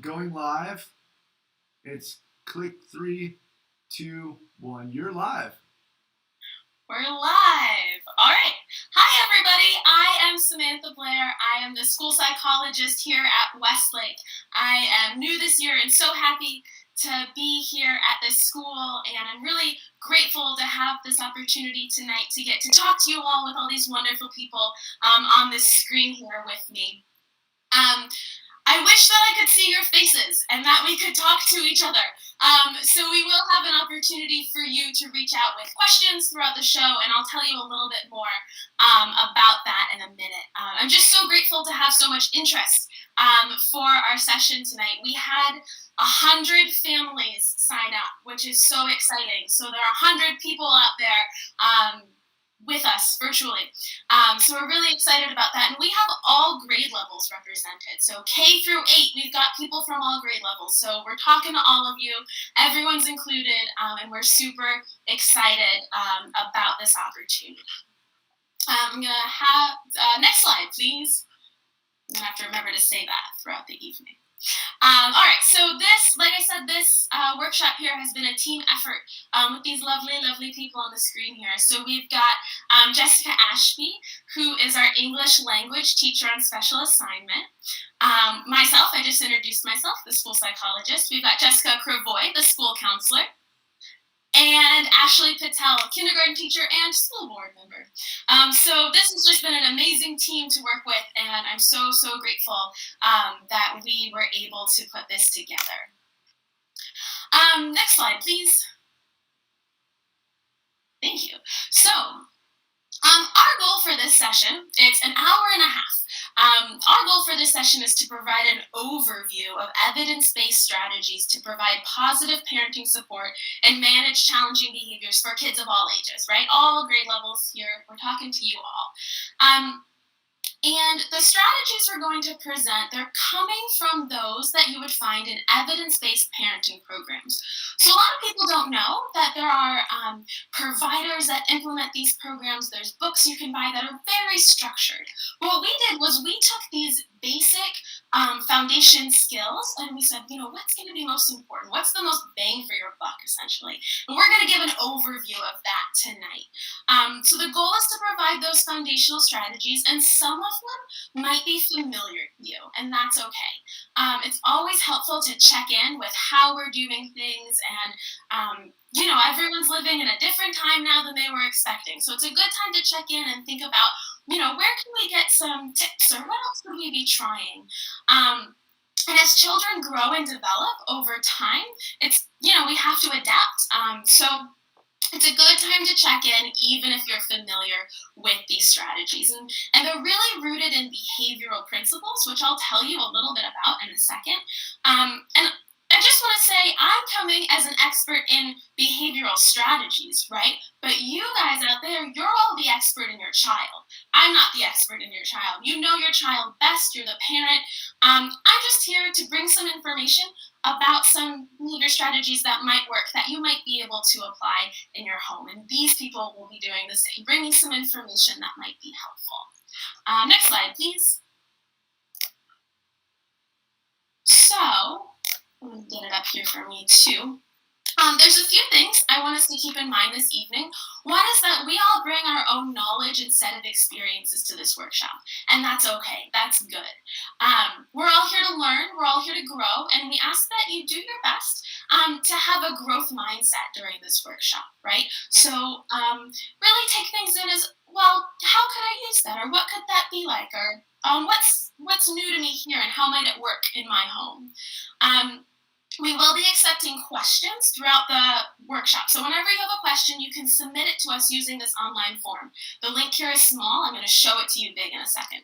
Going live. It's click 3, 2, 1. You're live. We're live. All right. Hi, everybody. I am Samantha Blair. I am the school psychologist here at Westlake. I am new this year and so happy to be here at this school, and I'm really grateful to have this opportunity tonight to get to talk to you all with all these wonderful people on this screen here with me. I wish that I could see your faces and that we could talk to each other. So we will have an opportunity for you to reach out with questions throughout the show, and I'll tell you a little bit more about that in a minute. I'm just so grateful to have so much interest for our session tonight. We had 100 families sign up, which is so exciting. So there are 100 people out there with us virtually. So we're really excited about that. And we have all grade levels represented. So K through 8, we've got people from all grade levels. So we're talking to all of you. Everyone's included, and we're super excited about this opportunity. I'm going to have, next slide, please. I'm going to have to remember to say that throughout the evening. All right, so this, like I said, this workshop here has been a team effort with these lovely, lovely people on the screen here. So we've got Jessica Ashby, who is our English language teacher on special assignment. Myself, I just introduced myself, the school psychologist. We've got Jessica Cravoy, the school counselor. And Ashley Patel, kindergarten teacher and school board member. So this has just been an amazing team to work with, and I'm so, so grateful that we were able to put this together. Next slide, please. Thank you. So, our goal for this session, it's an hour and a half. Our goal for this session is to provide an overview of evidence-based strategies to provide positive parenting support and manage challenging behaviors for kids of all ages, right? All grade levels here. We're talking to you all. And the strategies we're going to present, they're coming from those that you would find in evidence-based parenting programs. So a lot of people don't know that there are providers that implement these programs. There's books you can buy that are very structured. What we did was we took these basic foundation skills and we said, what's going to be most important? What's the most bang for your buck, essentially? And we're going to give an overview of that tonight. So the goal is to provide those foundational strategies, and some of them might be familiar to you, and that's okay. It's always helpful to check in with how we're doing things, and everyone's living in a different time now than they were expecting. So it's a good time to check in and think about, where can we get some tips, or what else could we be trying? And as children grow and develop over time, it's, we have to adapt. So it's a good time to check in, even if you're familiar with these strategies. And they're really rooted in behavioral principles, which I'll tell you a little bit about in a second. And I just want to say, I'm coming as an expert in behavioral strategies, right? But you guys out there, you're all the expert in your child. I'm not the expert in your child. You know your child best. You're the parent. I'm just here to bring some information about some behavior strategies that might work, that you might be able to apply in your home. And these people will be doing the same, bringing some information that might be helpful. Next slide, please. So, let me get it up here for me too. There's a few things I want us to keep in mind this evening. One is that we all bring our own knowledge and set of experiences to this workshop, and that's okay. That's good. We're all here to learn. We're all here to grow, and we ask that you do your best to have a growth mindset during this workshop, right? So really take things in as, well, how could I use that, or what could that be like, or what's new to me here, and how might it work in my home? We will be accepting questions throughout the workshop. So whenever you have a question, you can submit it to us using this online form. The link here is small. I'm going to show it to you big in a second.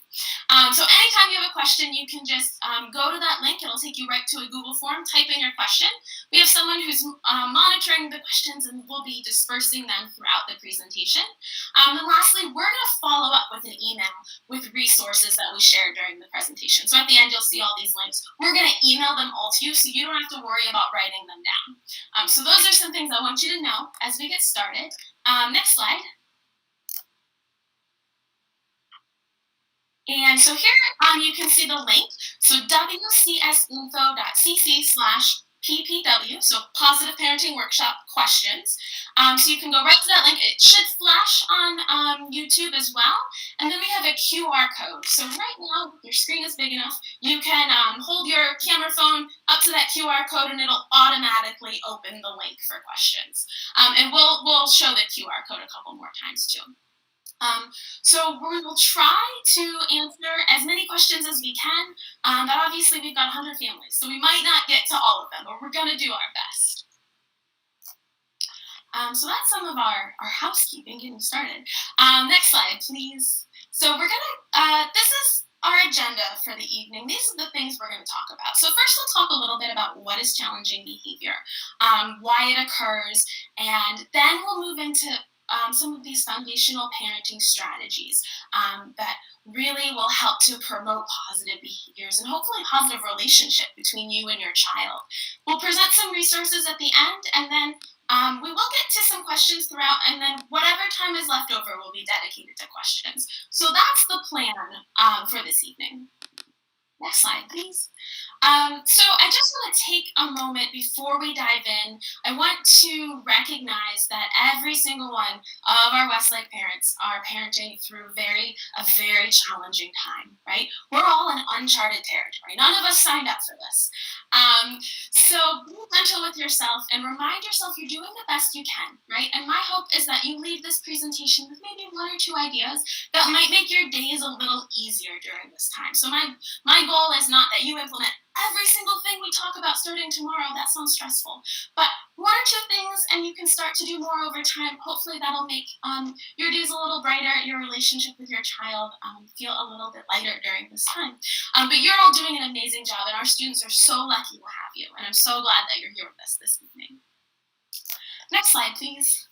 So anytime you have a question, you can just go to that link. It'll take you right to a Google form. Type in your question. We have someone who's monitoring the questions, and we'll be dispersing them throughout the presentation. And lastly, we're going to follow up with an email with resources that we shared during the presentation. So at the end, you'll see all these links. We're going to email them all to you, so you don't have to worry about writing them down. So those are some things I want you to know as we get started. Next slide. And so here you can see the link. So wcsinfo.cc/PPW, so Positive Parenting Workshop questions. So you can go right to that link. It should flash on YouTube as well. And then we have a QR code. So right now, if your screen is big enough, you can hold your camera phone up to that QR code and it'll automatically open the link for questions. And we'll show the QR code a couple more times too. So we will try to answer as many questions as we can, but obviously we've got 100 families, so we might not get to all of them, but we're going to do our best. So that's some of our housekeeping getting started. Next slide, please. So we're going to, this is our agenda for the evening. These are the things we're going to talk about. So first we'll talk a little bit about what is challenging behavior, why it occurs, and then we'll move into some of these foundational parenting strategies that really will help to promote positive behaviors and hopefully a positive relationship between you and your child. We'll present some resources at the end, and then we will get to some questions throughout, and then whatever time is left over will be dedicated to questions. So that's the plan for this evening. Next slide, please. So I just want to take a moment before we dive in. I want to recognize that every single one of our Westlake parents are parenting through a very challenging time, right? We're all in uncharted territory. None of us signed up for this. So be gentle with yourself and remind yourself you're doing the best you can, right? And my hope is that you leave this presentation with maybe one or two ideas that might make your days a little easier during this time. So my goal is not that you implement every single thing we talk about starting tomorrow. That sounds stressful. But one or two things, and you can start to do more over time. Hopefully that'll make your days a little brighter, your relationship with your child feel a little bit lighter during this time. But you're all doing an amazing job, and our students are so lucky to have you. And I'm so glad that you're here with us this evening. Next slide, please.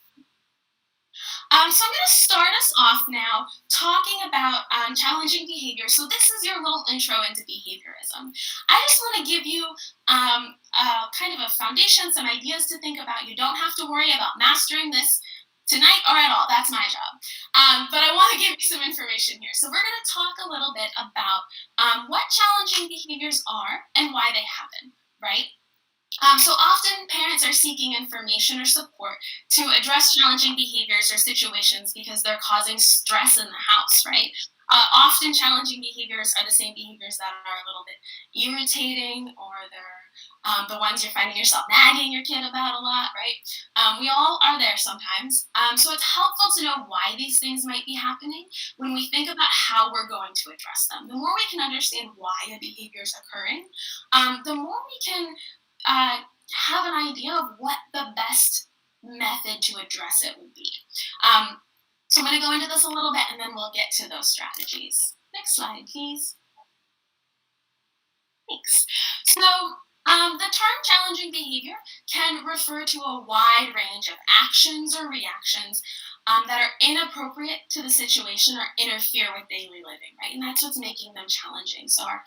So I'm going to start us off now talking about challenging behavior. So this is your little intro into behaviorism. I just want to give you kind of a foundation, some ideas to think about. You don't have to worry about mastering this tonight or at all. That's my job. But I want to give you some information here. So we're going to talk a little bit about what challenging behaviors are and why they happen, right? So often parents are seeking information or support to address challenging behaviors or situations because they're causing stress in the house, right? Often challenging behaviors are the same behaviors that are a little bit irritating, or they're the ones you're finding yourself nagging your kid about a lot, right? We all are there sometimes. So it's helpful to know why these things might be happening when we think about how we're going to address them. The more we can understand why a behavior is occurring, the more we can have an idea of what the best method to address it would be. So I'm going to go into this a little bit and then we'll get to those strategies. Next slide, please. Thanks. So the term challenging behavior can refer to a wide range of actions or reactions that are inappropriate to the situation or interfere with daily living, right? And that's what's making them challenging. So our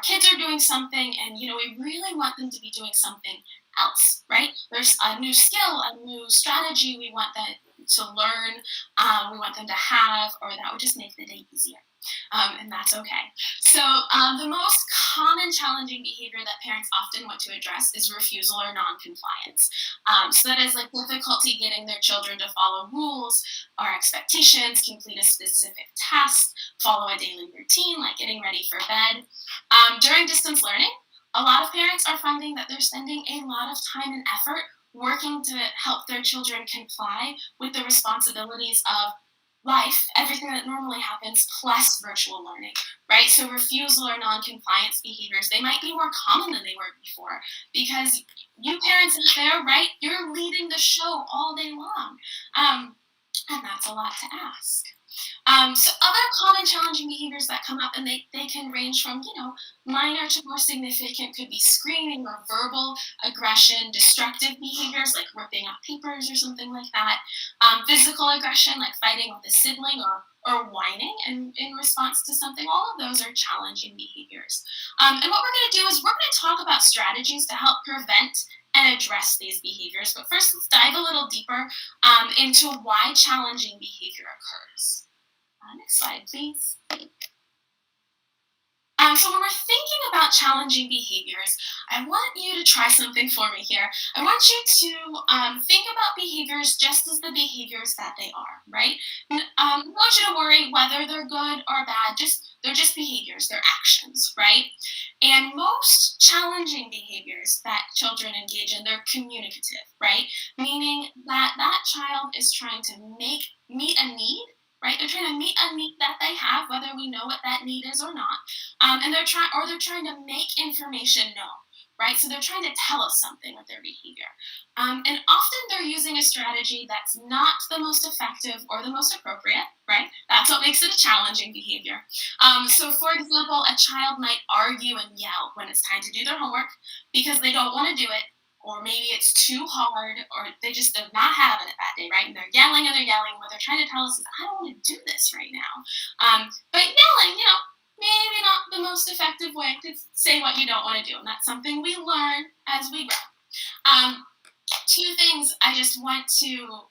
kids are doing something, and we really want them to be doing something else, right? There's a new skill, a new strategy we want them to learn, we want them to have, or that would just make the day easier. And that's okay. So the most common challenging behavior that parents often want to address is refusal or non-compliance. So that is like difficulty getting their children to follow rules or expectations, complete a specific task, follow a daily routine like getting ready for bed. During distance learning, a lot of parents are finding that they're spending a lot of time and effort working to help their children comply with the responsibilities of life, everything that normally happens, plus virtual learning, right? So refusal or non-compliance behaviors, they might be more common than they were before, because you parents out there, right, you're leading the show all day long, and that's a lot to ask. So other common challenging behaviors that come up, and they can range from, minor to more significant, could be screaming or verbal aggression, destructive behaviors like ripping up papers or something like that, physical aggression like fighting with a sibling or whining in response to something. All of those are challenging behaviors. And what we're going to do is we're going to talk about strategies to help prevent and address these behaviors. But first, let's dive a little deeper into why challenging behavior occurs. Next slide, please. So when we're thinking about challenging behaviors, I want you to try something for me here. I want you to think about behaviors just as the behaviors that they are, right? I don't want you to worry whether they're good or bad. They're just behaviors, they're actions, right? And most challenging behaviors that children engage in, they're communicative, right? Meaning that that child is trying to meet a need, right? They're trying to meet a need that they have, whether we know what that need is or not, and they're trying to make information known, right? So they're trying to tell us something with their behavior, and often they're using a strategy that's not the most effective or the most appropriate, right? That's what makes it a challenging behavior. So, for example, a child might argue and yell when it's time to do their homework because they don't want to do it, or maybe it's too hard, or they just are not having it that day, right? And they're yelling and they're yelling. What they're trying to tell us is, I don't want to do this right now. But yelling, maybe not the most effective way to say what you don't want to do. And that's something we learn as we grow. Um, Two things I just want to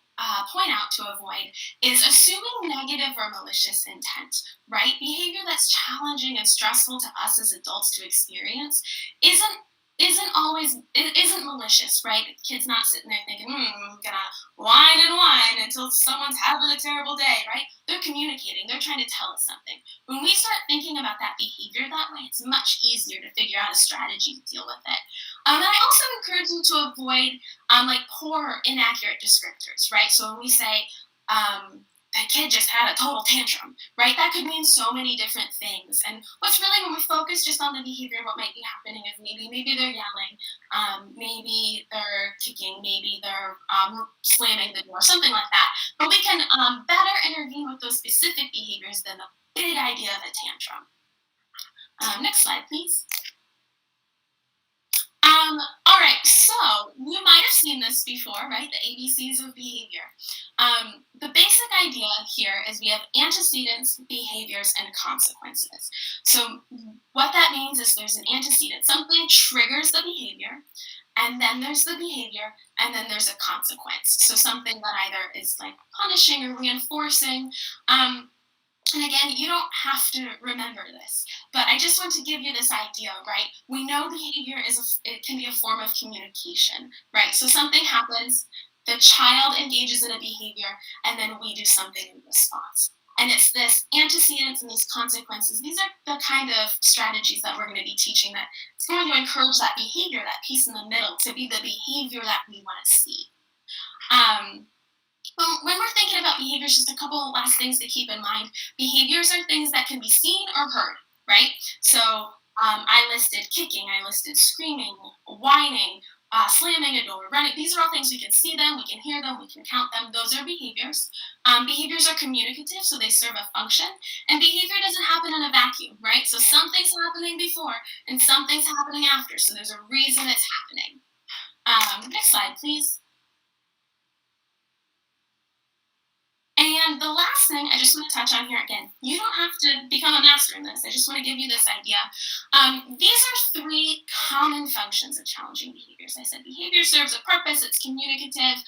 point out to avoid is assuming negative or malicious intent, right? Behavior that's challenging and stressful to us as adults to experience isn't isn't malicious, right? The kid's not sitting there thinking, I'm gonna whine and whine until someone's having a terrible day, right? They're communicating, they're trying to tell us something. When we start thinking about that behavior that way, it's much easier to figure out a strategy to deal with it. And I also encourage you to avoid like poor or inaccurate descriptors, right? So when we say, that kid just had a total tantrum, right? That could mean so many different things. And what's really, when we focus just on the behavior, what might be happening is maybe they're yelling, maybe they're kicking, maybe they're slamming the door, something like that. But we can better intervene with those specific behaviors than the big idea of a tantrum. Next slide, please. All right, so you might have seen this before, right? The ABCs of behavior. The basic idea here is we have antecedents, behaviors, and consequences. So what that means is there's an antecedent. Something triggers the behavior, and then there's the behavior, and then there's a consequence. So something that either is like punishing or reinforcing. And again, you don't have to remember this, but I just want to give you this idea, right? We know behavior it can be a form of communication, right? So something happens, the child engages in a behavior, and then we do something in response. And it's this antecedents and these consequences. These are the kind of strategies that we're going to be teaching that it's going to encourage that behavior, that piece in the middle, to be the behavior that we want to see. Well, when we're thinking about behaviors, just a couple of last things to keep in mind. Behaviors are things that can be seen or heard, right? So I listed kicking, I listed screaming, whining, slamming a door, running. These are all things we can see them, we can hear them, we can count them. Those are behaviors. Behaviors are communicative, so they serve a function. And behavior doesn't happen in a vacuum, right? So something's happening before and something's happening after. So there's a reason it's happening. Next slide, please. And the last thing I just want to touch on here again, you don't have to become a master in this. I just want to give you this idea. These are three common functions of challenging behaviors. I said behavior serves a purpose, it's communicative.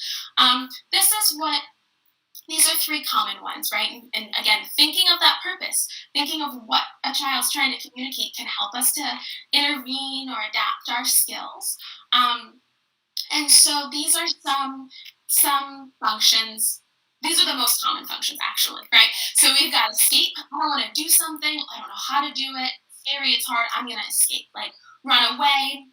These are three common ones, right? And again, thinking of that purpose, thinking of what a child's trying to communicate can help us to intervene or adapt our skills. And so these are some functions. These are the most common functions, actually, right? So we've got escape. I don't want to do something. I don't know how to do it. It's scary. It's hard. I'm going to escape. Like run away,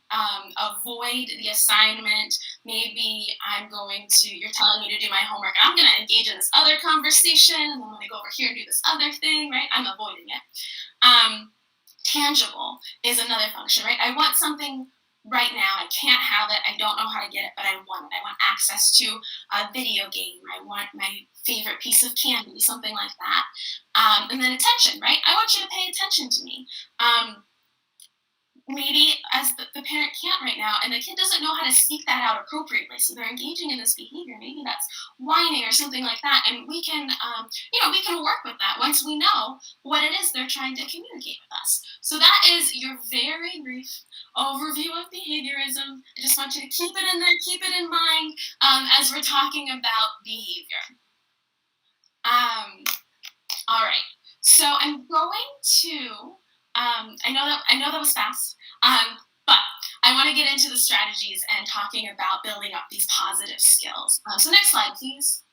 avoid the assignment. Maybe you're telling me to do my homework. I'm going to engage in this other conversation. And then I'm going to go over here and do this other thing, right? I'm avoiding it. Tangible is another function, right? I want something right now. I can't have it. I don't know how to get it, but I want it. I want access to a video game. I want my favorite piece of candy, something like that. And then attention, right? I want you to pay attention to me. Maybe as the parent can't right now, and the kid doesn't know how to seek that out appropriately, so they're engaging in this behavior. Maybe that's whining or something like that, and we can work with that once we know what it is they're trying to communicate with us. So that is your very brief overview of behaviorism. I just want you to keep it in there, keep it in mind as we're talking about behavior. All right, so I'm going to I know that was fast, but I want to get into the strategies and talking about building up these positive skills. So next slide, please.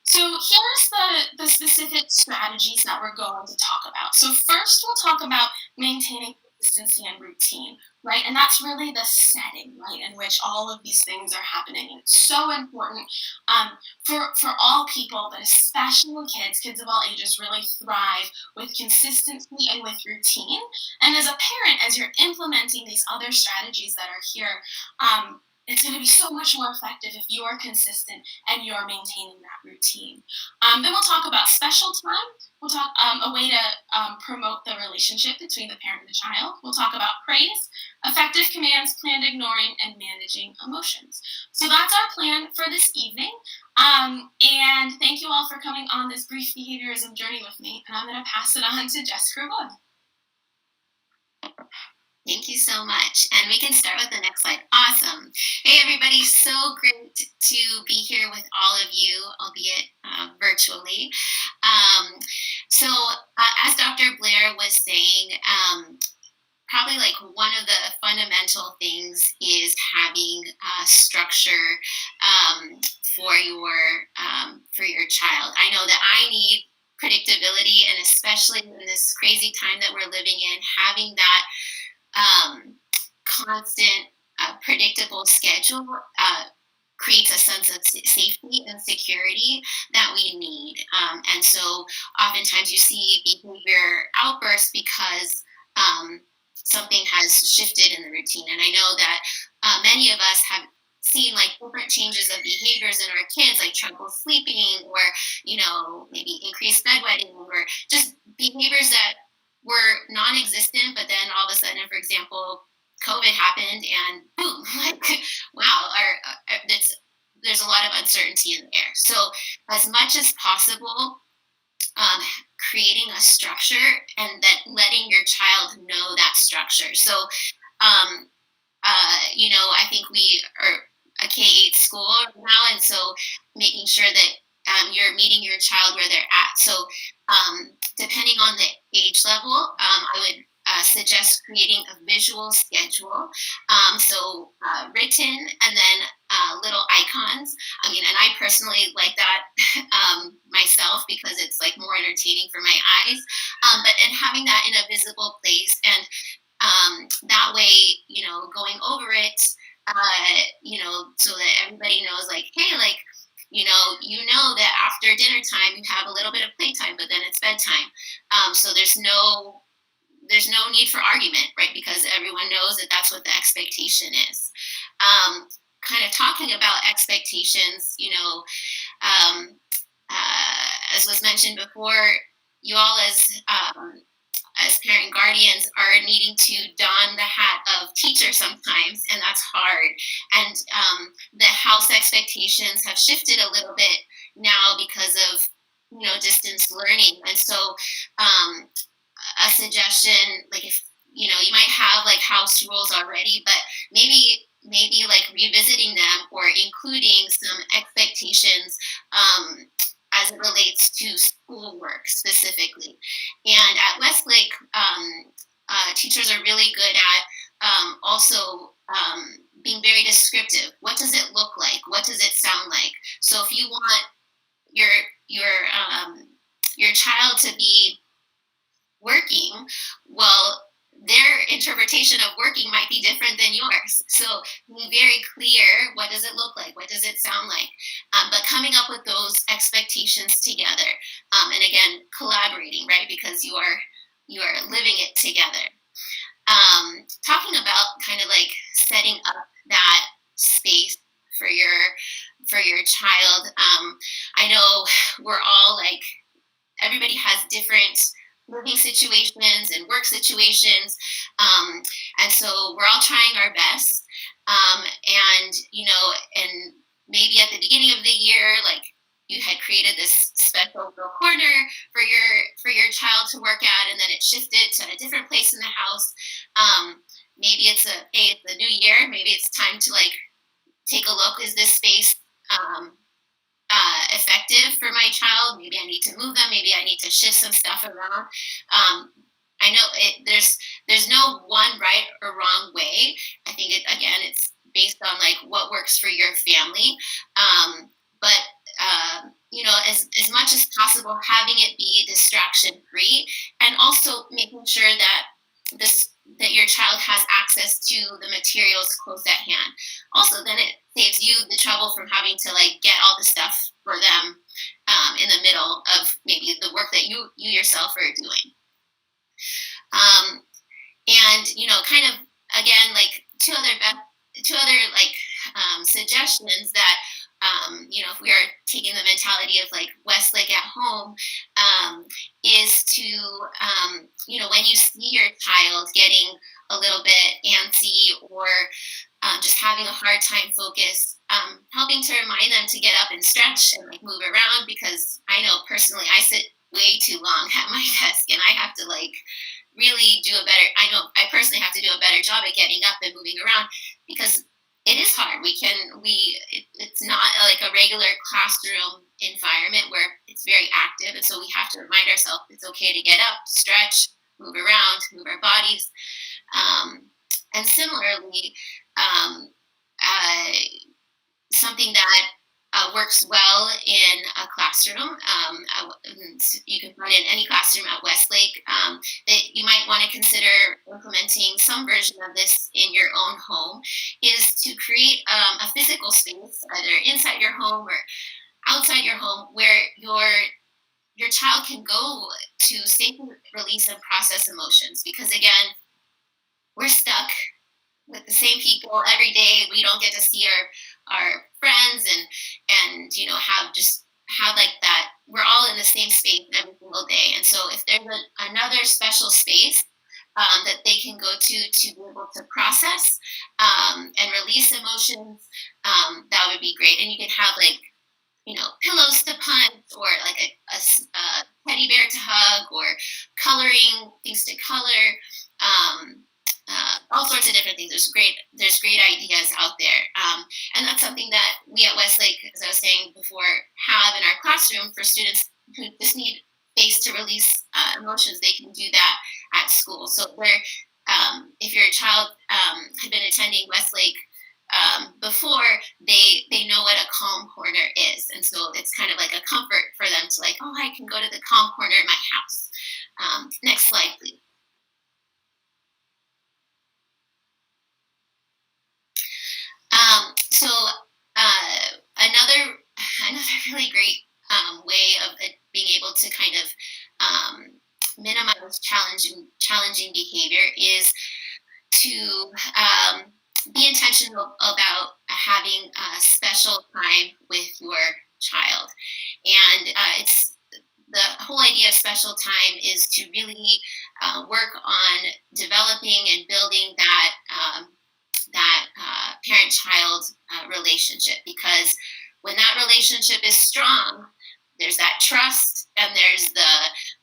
So here's the specific strategies that we're going to talk about. So first we'll talk about maintaining consistency and routine, right? And that's really the setting, right, in which all of these things are happening. And it's so important for all people, but especially when kids of all ages really thrive with consistency and with routine. And as a parent, as you're implementing these other strategies that are here, it's going to be so much more effective if you're consistent and you're maintaining that routine. Then we'll talk about special time. We'll talk a way to promote the relationship between the parent and the child. We'll talk about praise, effective commands, planned ignoring, and managing emotions. So that's our plan for this evening. And thank you all for coming on this brief behaviorism journey with me. And I'm going to pass it on to Jessica Wood. Thank you so much. And we can start with the next slide. Awesome. Hey, everybody. So great to be here with all of you, albeit virtually. As Dr. Blair was saying, probably like one of the fundamental things is having structure for your child. I know that I need predictability, and especially in this crazy time that we're living in, having that constant, predictable schedule creates a sense of safety and security that we need. And so oftentimes you see behavior outbursts because something has shifted in the routine. And I know that many of us have seen like different changes of behaviors in our kids, like trouble sleeping or, maybe increased bedwetting or just behaviors that were non-existent, but then all of a sudden, for example, COVID happened and boom, like, wow, there's a lot of uncertainty in the air. So as much as possible, creating a structure and that letting your child know that structure. So, I think we are a K-8 school now, and so making sure that you're meeting your child where they're at. So depending on the age level, I would suggest creating a visual schedule. So written and then little icons. And I personally like that myself because it's like more entertaining for my eyes. And having that in a visible place, and that way, going over it, so that everybody knows, like, hey, like, you know that after dinner time you have a little bit of playtime, but then it's bedtime. So there's no need for argument, right? Because everyone knows that that's what the expectation is. Kind of talking about expectations, as was mentioned before, you all as parent guardians are needing to don the hat of teacher sometimes, and that's hard. And the house expectations have shifted a little bit now because of distance learning. And so a suggestion, like, if you might have like house rules already, but maybe like revisiting them or including some expectations as it relates to schoolwork specifically. And at Westlake, teachers are really good at also being very descriptive. What does it look like? What does it sound like? So if you want your child to be working, well, their interpretation of working might be different than yours. So be very clear, what does it look like? What does it sound like? But coming up with those expectations together. And again, collaborating, right? Because you are living it together. Talking about kind of like setting up that space for your child. I know we're all like, everybody has different living situations and work situations. And so we're all trying our best. And maybe at the beginning of the year, like you had created this special little corner for your child to work at, and then it shifted to a different place in the house. Maybe it's the new year. Maybe it's time to like take a look. Is this space effective for my child. Maybe I need to move them. Maybe I need to shift some stuff around. I know there's no one right or wrong way. I think it's based on like what works for your family. But as much as possible, having it be distraction free, and also making sure that your child has access to the materials close at hand. Also, then it saves you the trouble from having to like get all the stuff for them in the middle of maybe the work that you yourself are doing. And kind of again, like two other like suggestions that if we are taking the mentality of like Westlake at home, is to when you see your child getting a little bit antsy or just having a hard time focus, helping to remind them to get up and stretch and like move around, because I know personally I sit way too long at my desk and I have to like really I personally have to do a better job at getting up and moving around, because it is hard. It's not like a regular classroom environment where it's very active, and so we have to remind ourselves it's okay to get up, stretch, move around, move our bodies. And similarly, something that works well in a classroom, you can find it in any classroom at Westlake, that you might want to consider implementing some version of this in your own home, is to create a physical space, either inside your home or outside your home, where your child can go to safely release and process emotions. Because again, we're stuck with the same people every day. We don't get to see our friends and have like that. We're all in the same space every single day. And so if there's another special space that they can go to be able to process and release emotions, that would be great. And you can have like pillows to punch, or like a teddy bear to hug, or coloring things to color. All sorts of different things. There's great ideas out there, and that's something that we at Westlake, as I was saying before, have in our classroom for students who just need space to release emotions. They can do that at school. So if your child had been attending Westlake before, they know what a calm corner is, and so it's kind of like a comfort for them to like, oh, I can go to the calm corner in my house. Next slide, please. So another really great way of being able to kind of minimize challenging behavior is to be intentional about having a special time with your child. And it's the whole idea of special time is to really work on developing and building that parent-child relationship, because when that relationship is strong, there's that trust, and there's the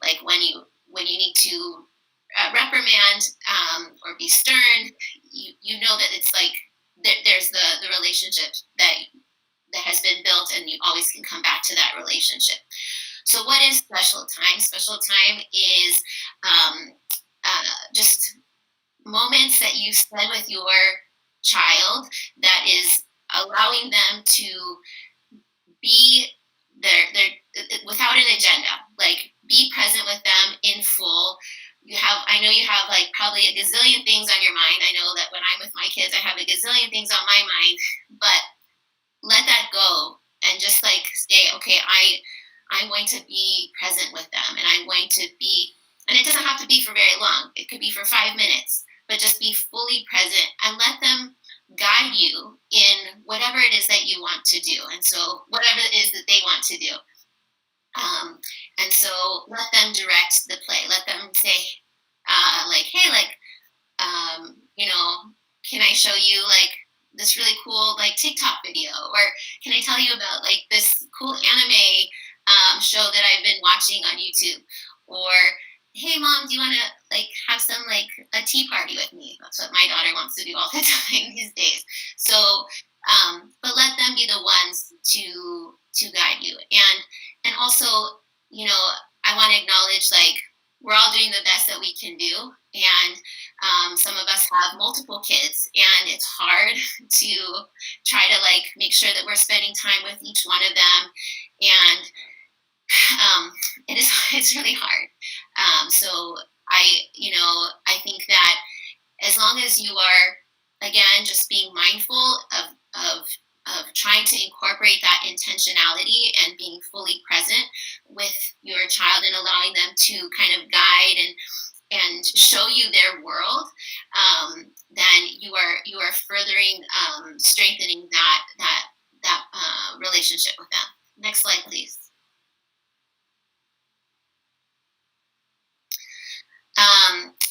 like when you need to reprimand or be stern, you know that it's like there's the relationship that has been built, and you always can come back to that relationship. So what is special time? Special time is just moments that you spend with your child that is allowing them to be there without an agenda. Like, be present with them in full. I know you have like probably a gazillion things on your mind. I know that when I'm with my kids, I have a gazillion things on my mind, but let that go and just like say, okay, I'm going to be present with them, and I'm going to be, and it doesn't have to be for very long. It could be for 5 minutes, but just be fully present and let them guide you in whatever it is that you want to do. And so whatever it is that they want to do. And so let them direct the play. Let them say, like, hey, like, can I show you like this really cool like TikTok video? Or can I tell you about like this cool anime show that I've been watching on YouTube? Or, hey mom, do you want to like have some like a tea party with me? That's what my daughter wants to do all the time these days. So, but let them be the ones to to guide you. And also, you know, I want to acknowledge, like, we're all doing the best that we can do. And some of us have multiple kids, and it's hard to try to, like, make sure that we're spending time with each one of them. And it's really hard. So I think that as long as you are, again, just being mindful of trying to incorporate that intentionality and being fully present with your child and allowing them to kind of guide and show you their world, then you are furthering, strengthening that relationship with them. Next slide, please.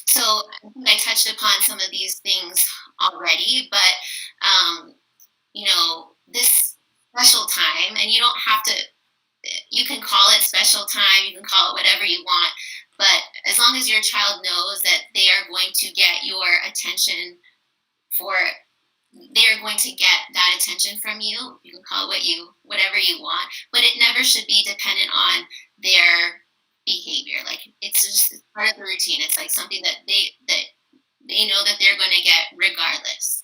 So I think I touched upon some of these things already, but this special time, and you don't have to, you can call it special time, you can call it whatever you want, but as long as your child knows that they are going to get your attention they're going to get that attention from you. You can call it whatever you want, but it never should be dependent on their behavior. Like, it's just part of the routine. It's like something that they know that they're going to get regardless.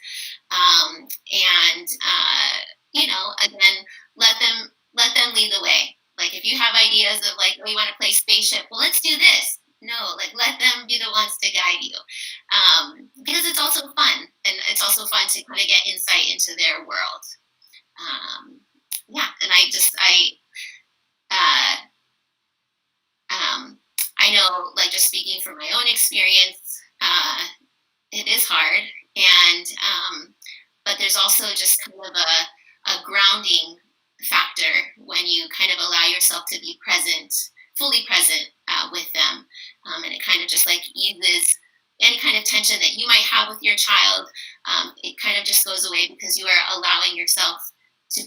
Again, let them lead the way. Like, if you have ideas of, like, oh, you want to play spaceship, well, let's do this. No, like, let them be the ones to guide you, because it's also fun, and it's also fun to kind of get insight into their world. And I know, like, just speaking from my own experience, it is hard, and but there's also just kind of a grounding factor when you kind of allow yourself to be fully present with them, and it kind of just, like, eases any kind of tension that you might have with your child. It kind of just goes away because you are allowing your child to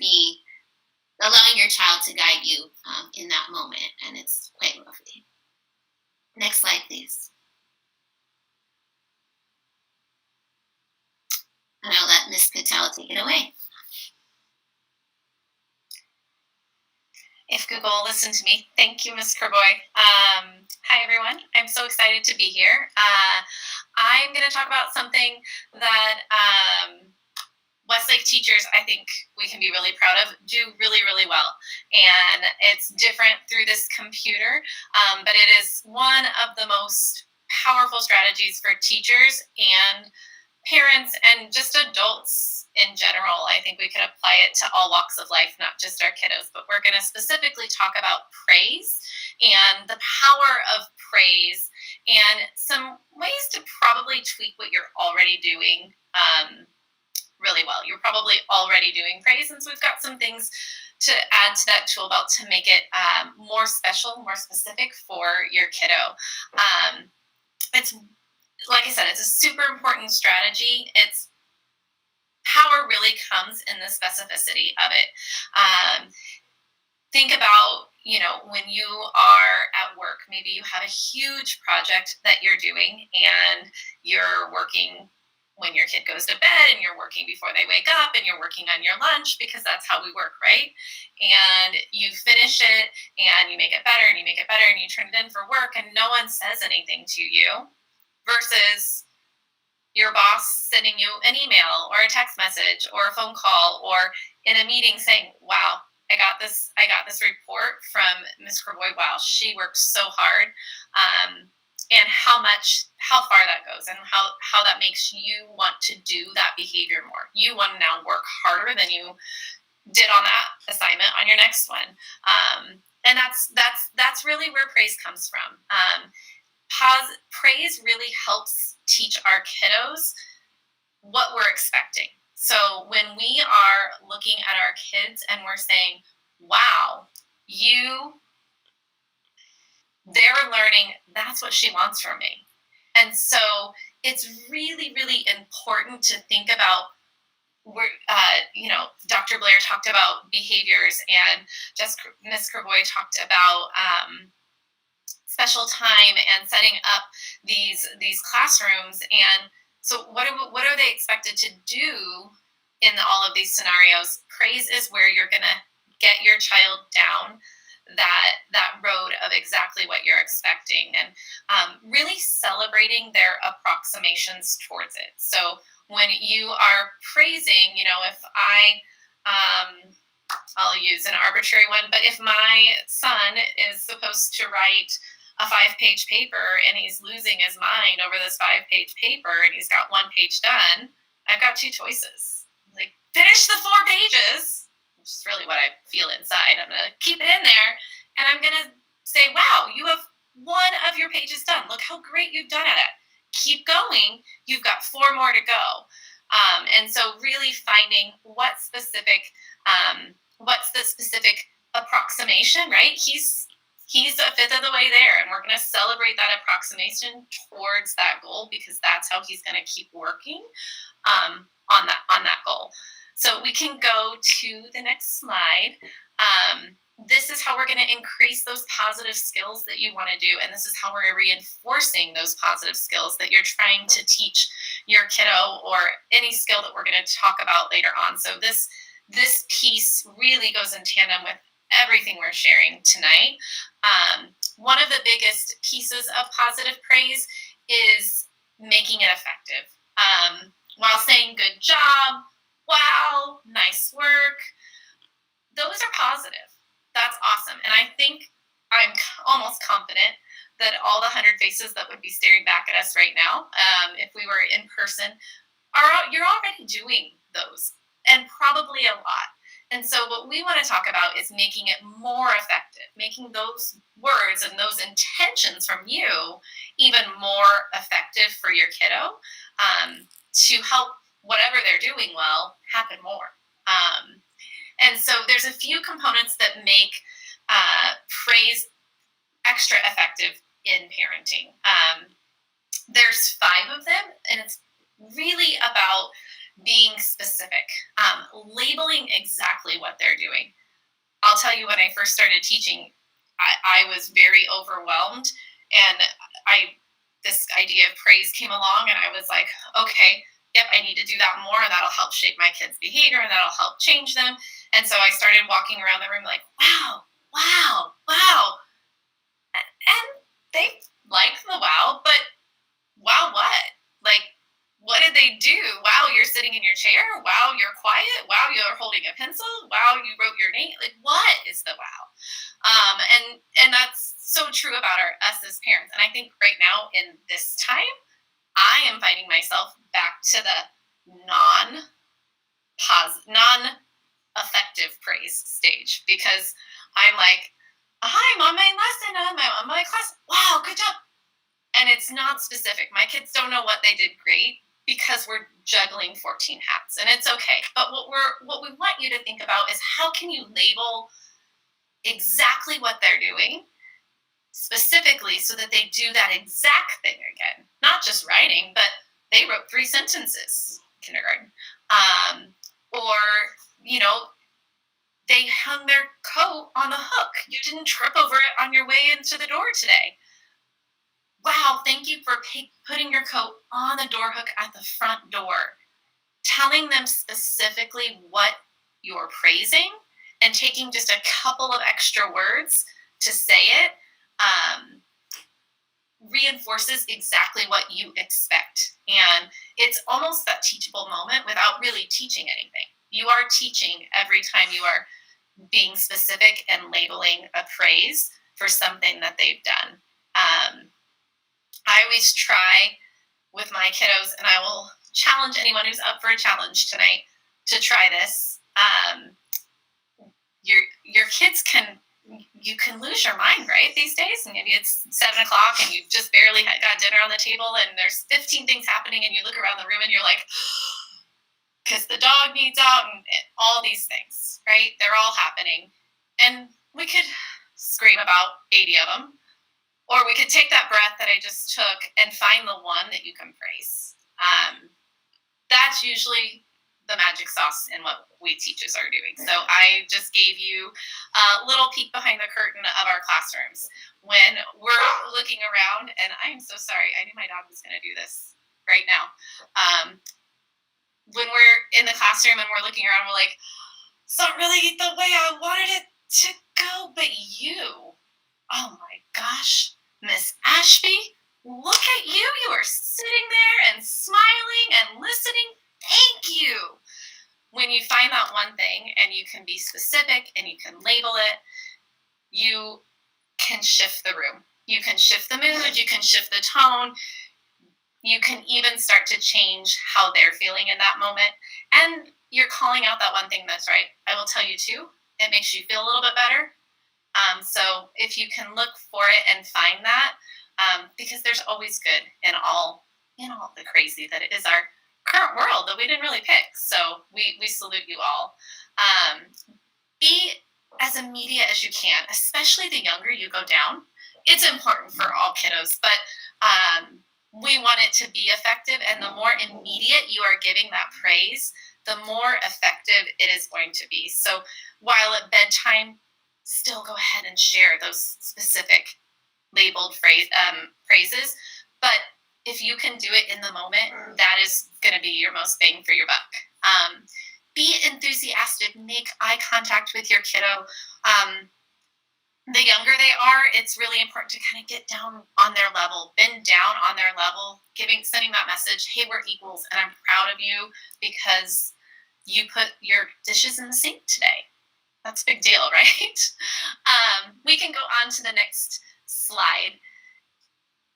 guide you in that moment, and it's quite lovely. Next slide, please. And I'll let Ms. Patel take it away. If Google will listen to me. Thank you, Ms. Kerboy. Hi, everyone. I'm so excited to be here. I'm going to talk about something that Westlake teachers, I think we can be really proud of, do really, really well. And it's different through this computer, but it is one of the most powerful strategies for teachers and parents and just adults in general. I think we could apply it to all walks of life, not just our kiddos, but we're going to specifically talk about praise and the power of praise and some ways to probably tweak what you're already doing really well. You're probably already doing praise, and so we've got some things to add to that tool belt to make it more special, more specific for your kiddo. It's, like I said, it's a super important strategy. Its power really comes in the specificity of it. Think about, when you are at work, maybe you have a huge project that you're doing, and you're working when your kid goes to bed, and you're working before they wake up, and you're working on your lunch, because that's how we work, right? And you finish it, and you make it better, and you make it better, and you turn it in for work, and no one says anything to you, versus your boss sending you an email or a text message or a phone call or in a meeting saying, wow, I got this report from Ms. Kerboy. Wow, she worked so hard. And how far that goes, and how that makes you want to do that behavior more. You want to now work harder than you did on that assignment on your next one. And that's really where praise comes from. Praise really helps teach our kiddos what we're expecting. So when we are looking at our kids and we're saying, wow, they're learning, that's what she wants from me. And so it's really, really important to think about where, Dr. Blair talked about behaviors, and Ms. Kerboy talked about special time and setting up these classrooms. And so what are they expected to do in all of these scenarios? Praise is where you're going to get your child down that road of exactly what you're expecting, and really celebrating their approximations towards it. So when you are praising, if I'll use an arbitrary one, but if my son is supposed to write a 5-page paper and he's losing his mind over this 5-page paper and he's got 1 page done, I've got 2 choices. Like, finish the 4 pages, which is really what I feel inside. I'm going to keep it in there, and I'm going to say, wow, you have 1 of your pages done. Look how great you've done at it. Keep going. You've got 4 more to go. And so really finding what's the specific approximation, right? He's a fifth of the way there, and we're going to celebrate that approximation towards that goal, because that's how he's going to keep working on that goal. So we can go to the next slide. This is how we're going to increase those positive skills that you want to do, and this is how we're reinforcing those positive skills that you're trying to teach your kiddo, or any skill that we're going to talk about later on. So this piece really goes in tandem with everything we're sharing tonight. One of the biggest pieces of positive praise is making it effective. While saying good job, wow, nice work, those are positive. That's awesome. And I think I'm almost confident that all the 100 faces that would be staring back at us right now, if we were in person, you're already doing those, and probably a lot. And so what we want to talk about is making it more effective, making those words and those intentions from you even more effective for your kiddo, to help whatever they're doing well happen more. And so there's a few components that make praise extra effective in parenting. There's 5 of them, and it's really about being specific, labeling exactly what they're doing. I'll tell you, when I first started teaching, I was very overwhelmed, and this idea of praise came along, and I was like, okay, yep, I need to do that more, and that'll help shape my kids' behavior, and that'll help change them. And so I started walking around the room like, wow, wow, wow. And they liked the wow, but wow what? Like, what did they do? Wow, you're sitting in your chair. Wow, you're quiet. Wow, you're holding a pencil. Wow, you wrote your name. Like, what is the wow? And that's so true about us as parents. And I think right now in this time, I am finding myself back to the non-effective praise stage, because I'm like, hi, I'm on my lesson. I'm on my class. Wow, good job. And it's not specific. My kids don't know what they did great, because we're juggling 14 hats, and it's okay. But what we want you to think about is, how can you label exactly what they're doing specifically, so that they do that exact thing again. Not just writing, but they wrote 3 sentences in kindergarten. Or, they hung their coat on the hook. You didn't trip over it on your way into the door today. Wow, thank you for putting your coat on the door hook at the front door. Telling them specifically what you're praising, and taking just a couple of extra words to say it, reinforces exactly what you expect. And it's almost that teachable moment without really teaching anything. You are teaching every time you are being specific and labeling a praise for something that they've done. I always try with my kiddos, and I will challenge anyone who's up for a challenge tonight to try this. Your kids you can lose your mind, right, these days? And maybe it's 7 o'clock and you just barely got dinner on the table, and there's 15 things happening, and you look around the room and you're like, because the dog needs out, and all these things, right? They're all happening. And we could scream about 80 of them, or we could take that breath that I just took and find the one that you can praise. That's usually the magic sauce in what we teachers are doing. So I just gave you a little peek behind the curtain of our classrooms. When we're looking around, and I am so sorry, I knew my dog was going to do this right now. When we're in the classroom and we're looking around, we're like, it's not really the way I wanted it to go, but you, oh my gosh, Miss Ashby, look at you. You are sitting there and smiling and listening. Thank you. When you find that one thing and you can be specific and you can label it, you can shift the room. You can shift the mood. You can shift the tone. You can even start to change how they're feeling in that moment. And you're calling out that one thing that's right. I will tell you too, it makes you feel a little bit better. So if you can look for it and find that, because there's always good in all the crazy that it is our current world that we didn't really pick. So we salute you all. Be as immediate as you can, especially the younger you go down. It's important for all kiddos, but we want it to be effective, and the more immediate you are giving that praise, the more effective it is going to be. So while at bedtime, still go ahead and share those specific labeled phrases, but if you can do it in the moment, that is going to be your most bang for your buck. Be enthusiastic. Make eye contact with your kiddo. The younger they are, it's really important to kind of get down on their level, bend down on their level, sending that message, hey, we're equals, and I'm proud of you because you put your dishes in the sink today. That's a big deal, right? We can go on to the next slide.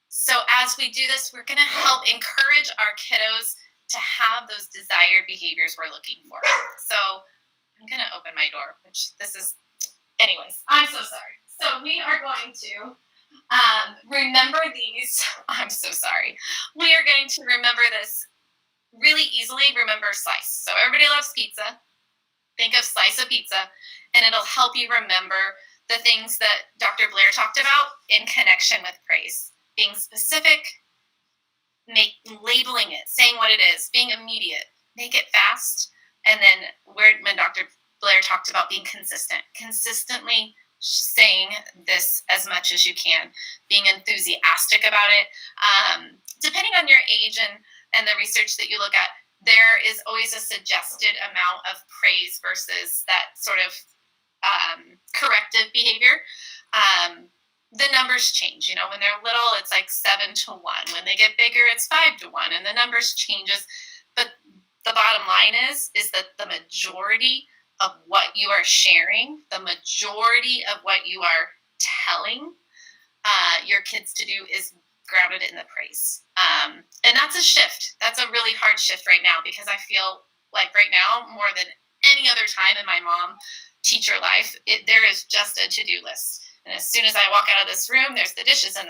So as we do this, we're going to help encourage our kiddos to have those desired behaviors we're looking for. So I'm going to open my door, anyways, I'm so sorry. So we are going to remember these. I'm so sorry. We are going to remember this really easily. Remember slice. So everybody loves pizza. Think of slice of pizza, and it'll help you remember the things that Dr. Blair talked about in connection with praise. Being specific, labeling it, saying what it is, being immediate, make it fast, and then when Dr. Blair talked about being consistently saying this as much as you can, being enthusiastic about it. Depending on your age and the research that you look at, there is always a suggested amount of praise versus that sort of corrective behavior. The numbers change. When they're little, it's like 7 to 1. When they get bigger, it's 5 to 1, and the numbers changes. But the bottom line is that the majority of what you are sharing, the majority of what you are telling your kids to do is grounded in the praise. And that's a shift. That's a really hard shift right now, because I feel like right now, more than any other time in my mom teacher life, there is just a to-do list. And as soon as I walk out of this room, there's the dishes and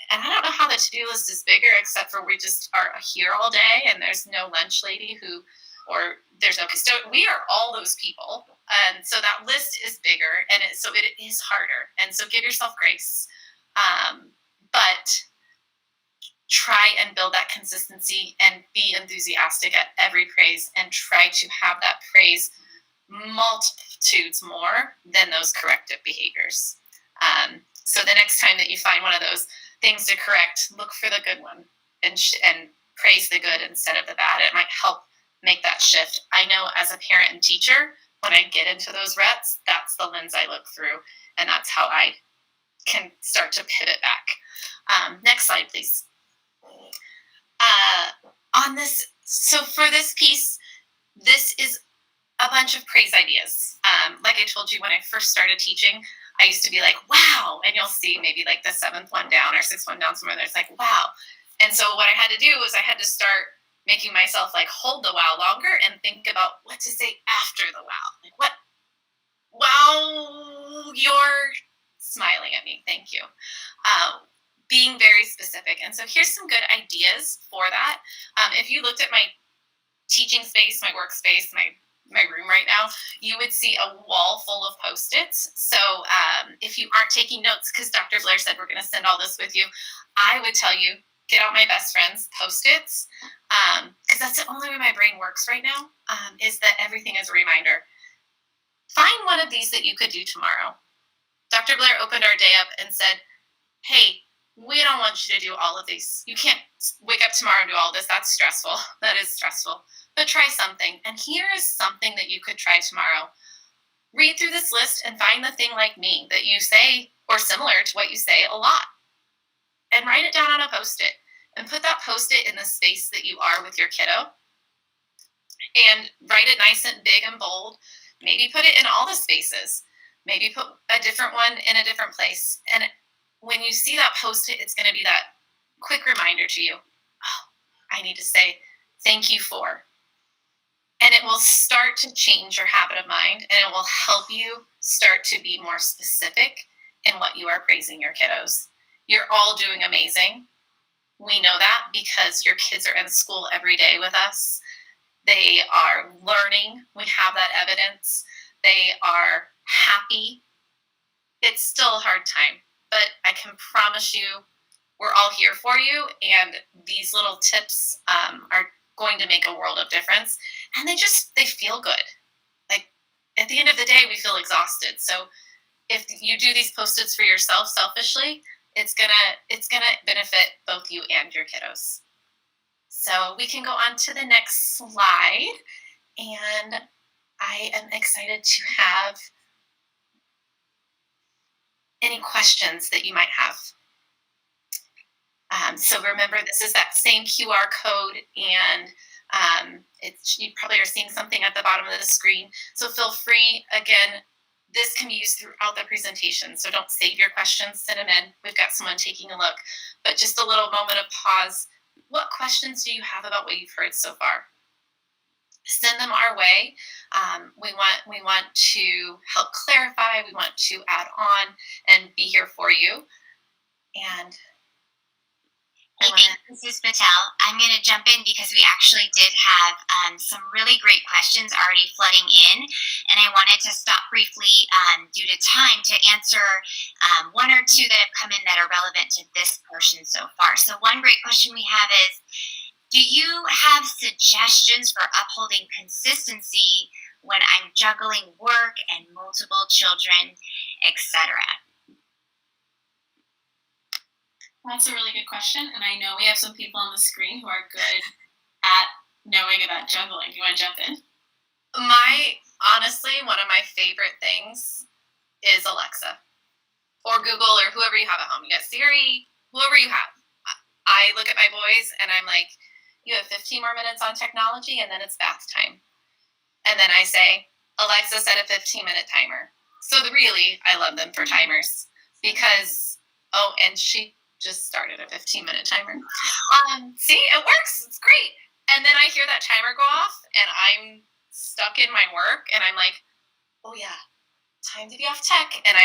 I don't know how the to-do list is bigger, except for we just are here all day, and there's no lunch lady or there's no custodian. We are all those people. And so that list is bigger, and so it is harder. And so give yourself grace. But try and build that consistency and be enthusiastic at every praise, and try to have that praise multitudes more than those corrective behaviors. So the next time that you find one of those things to correct, look for the good one and praise the good instead of the bad. It might help make that shift. I know as a parent and teacher, when I get into those ruts, that's the lens I look through, and that's how I can start to pivot back. Next slide, please. On this, so for this piece, this is a bunch of praise ideas. Like I told you, when I first started teaching, I used to be like, wow. And you'll see maybe like the 7th one down or 6th one down somewhere there's like, wow. And so what I had to do was I had to start making myself like hold the wow longer and think about what to say after the wow. Like, what? Wow, you're smiling at me. Thank you. Being very specific. And so here's some good ideas for that. If you looked at my teaching space, my workspace, my room right now, you would see a wall full of Postits. So if you aren't taking notes, because Dr. Blair said we're going to send all this with you, I would tell you, get out my best friends, Postits, because that's the only way my brain works right now, is that everything is a reminder. Find one of these that you could do tomorrow. Dr. Blair opened our day up and said, hey, we don't want you to do all of these. You can't wake up tomorrow and do all this. That's stressful. That is stressful. But try something. And here is something that you could try tomorrow. Read through this list and find the thing like me that you say, or similar to what you say a lot. And write it down on a Post-it. And put that Post-it in the space that you are with your kiddo. And write it nice and big and bold. Maybe put it in all the spaces. Maybe put a different one in a different place. And when you see that Post-it, it's going to be that quick reminder to you. Oh, I need to say thank you for. And it will start to change your habit of mind, and it will help you start to be more specific in what you are praising your kiddos. You're all doing amazing. We know that because your kids are in school every day with us. They are learning. We have that evidence. They are happy. It's still a hard time, but I can promise you we're all here for you, and these little tips are going to make a world of difference. And they feel good. Like, at the end of the day, we feel exhausted. So if you do these Post-its for yourself selfishly, it's gonna benefit both you and your kiddos. So we can go on to the next slide, and I am excited to have any questions that you might have. So remember, this is that same QR code, and you probably are seeing something at the bottom of the screen. So feel free. Again, this can be used throughout the presentation. So don't save your questions, send them in. We've got someone taking a look. But just a little moment of pause. What questions do you have about what you've heard so far? Send them our way. We want to help clarify. We want to add on and be here for you. And Hey, this is Patel. I'm going to jump in because we actually did have some really great questions already flooding in, and I wanted to stop briefly due to time to answer one or two that have come in that are relevant to this portion so far. So one great question we have is, do you have suggestions for upholding consistency when I'm juggling work and multiple children, etc.? That's a really good question, and I know we have some people on the screen who are good at knowing about juggling. Do you want to jump in? Honestly, one of my favorite things is Alexa or Google or whoever you have at home. You got Siri, whoever you have. I look at my boys and I'm like, you have 15 more minutes on technology and then it's bath time. And then I say, Alexa, set a 15-minute timer. So really, I love them for timers because, and she just started a 15-minute timer. See, it works. It's great. And then I hear that timer go off, and I'm stuck in my work, and I'm like, oh yeah, time to be off tech. And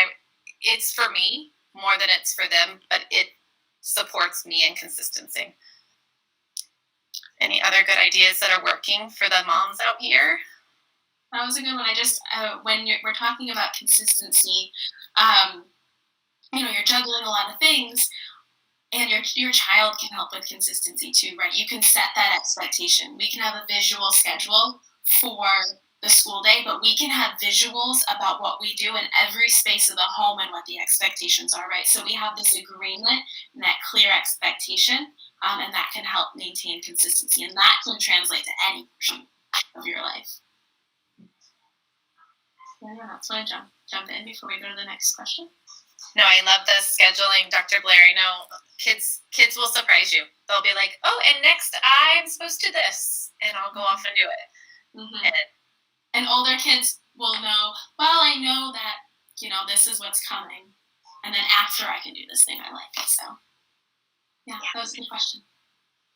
it's for me more than it's for them, but it supports me in consistency. Any other good ideas that are working for the moms out here? That was a good one. I just when we're talking about consistency, you're juggling a lot of things. And your child can help with consistency too, right? You can set that expectation. We can have a visual schedule for the school day, but we can have visuals about what we do in every space of the home and what the expectations are, right? So we have this agreement and that clear expectation, and that can help maintain consistency, and that can translate to any portion of your life. Anyone else want to jump in before we go to the next question? No, I love the scheduling, Dr. Blair. I know kids will surprise you. They'll be like, oh, and next I'm supposed to this, and I'll go off and do it. Mm-hmm. And older kids will know, well, I know that, this is what's coming, and then after I can do this thing I like. So, yeah. That was a good question.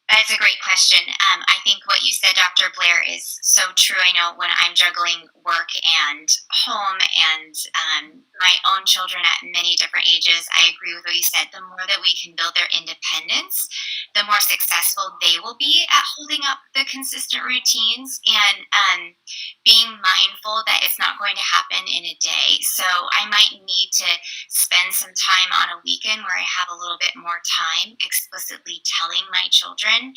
That's a great question. I think what you said, Dr. Blair, is so true. I know when I'm juggling work and home and my own children at many different ages, I agree with what you said. The more that we can build their independence, the more successful they will be at holding up the consistent routines and being mindful that it's not going to happen in a day. So I might need to spend some time on a weekend where I have a little bit more time explicitly telling my children children,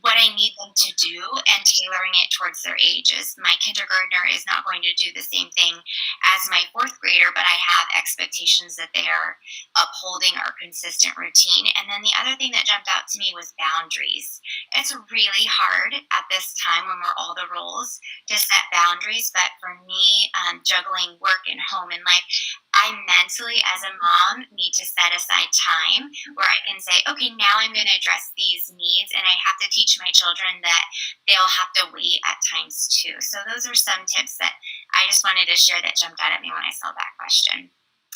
what I need them to do, and tailoring it towards their ages. My kindergartner is not going to do the same thing as my fourth grader, but I have expectations that they are upholding our consistent routine. And then the other thing that jumped out to me was boundaries. It's really hard at this time when we're all the roles to set boundaries, but for me, juggling work and home and life, I mentally, as a mom, need to set aside time where I can say, okay, now I'm going to address these needs, and I have to teach my children that they'll have to wait at times too. So those are some tips that I just wanted to share that jumped out at me when I saw that question.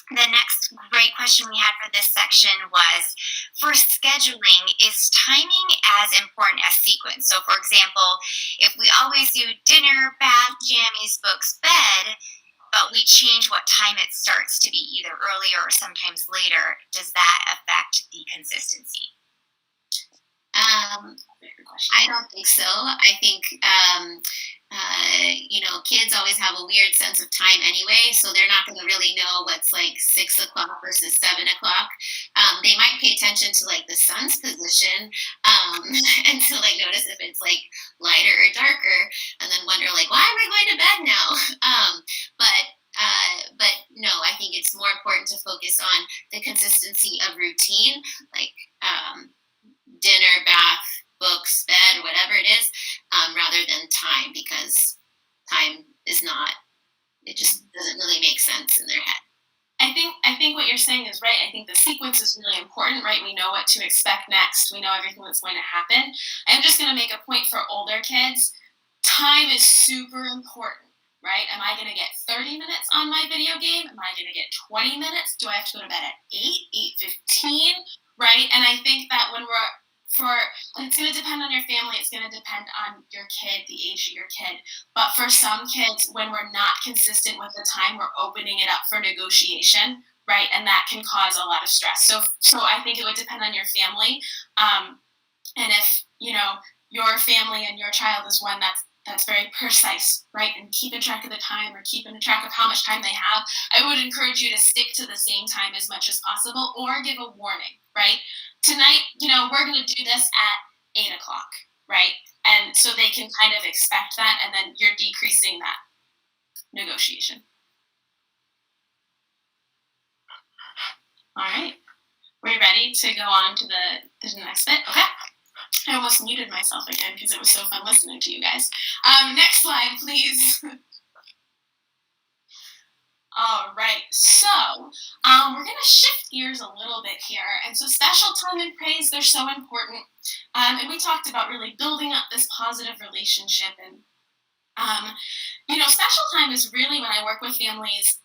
The next great question we had for this section was, for scheduling, is timing as important as sequence? So for example, if we always do dinner, bath, jammies, books, bed, but we change what time it starts to be either earlier or sometimes later, does that affect the consistency? I don't think so. I think, kids always have a weird sense of time anyway, so they're not going to really know what's like 6 o'clock versus 7 o'clock. They might pay attention to like the sun's position and to like notice if it's like lighter or darker, and then wonder like, why am I going to bed now? But no, I think it's more important to focus on the consistency of routine, like dinner, bath, books, bed, whatever it is, rather than time, because time is not, it just doesn't really make sense in their head. I think what you're saying is right. I think the sequence is really important, right? We know what to expect next. We know everything that's going to happen. I'm just going to make a point for older kids. Time is super important, right? Am I going to get 30 minutes on my video game? Am I going to get 20 minutes? Do I have to go to bed at 8, 8:15, right? And I think that when it's going to depend on your family. It's going to depend on your kid, the age of your kid. But for some kids, when we're not consistent with the time, we're opening it up for negotiation, right? And that can cause a lot of stress. So I think it would depend on your family. And if, your family and your child is one that's very precise, right? And keeping track of the time or keeping track of how much time they have, I would encourage you to stick to the same time as much as possible, or give a warning, right? Tonight, we're going to do this at 8 o'clock, right? And so they can kind of expect that, and then you're decreasing that negotiation. All right. We're ready to go on to the next bit? Okay. I almost muted myself again because it was so fun listening to you guys. Next slide, please. All right, so we're going to shift gears a little bit here. And so special time and praise, they're so important. And we talked about really building up this positive relationship. And, special time is really, when I work with families,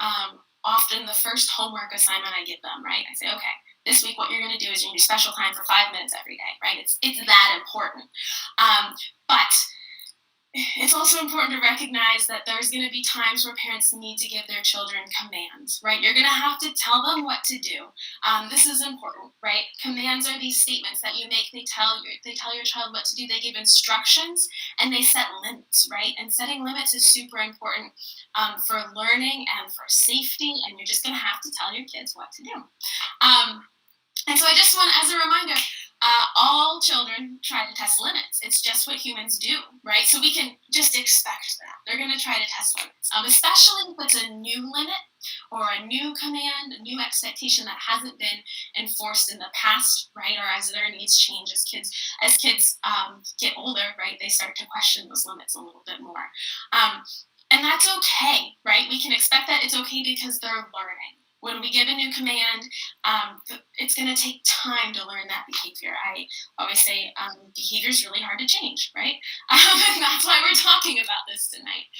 often the first homework assignment I give them, right? I say, okay, this week what you're going to do is you're going to do special time for 5 minutes every day, right? It's that important. But it's also important to recognize that there's going to be times where parents need to give their children commands, right? You're going to have to tell them what to do. This is important, right? Commands are these statements that you make. They tell your child what to do. They give instructions, and they set limits, right? And setting limits is super important for learning and for safety, and you're just going to have to tell your kids what to do. And so I just want, as a reminder, all children try to test limits. It's just what humans do, right? So we can just expect that. They're going to try to test limits, especially if it's a new limit or a new command, a new expectation that hasn't been enforced in the past, right? Or as their needs change as kids get older, right? They start to question those limits a little bit more. And that's okay, right? We can expect that. It's okay because they're learning. When we give a new command, it's going to take time to learn that behavior. I always say behavior is really hard to change, right? And that's why we're talking about this tonight.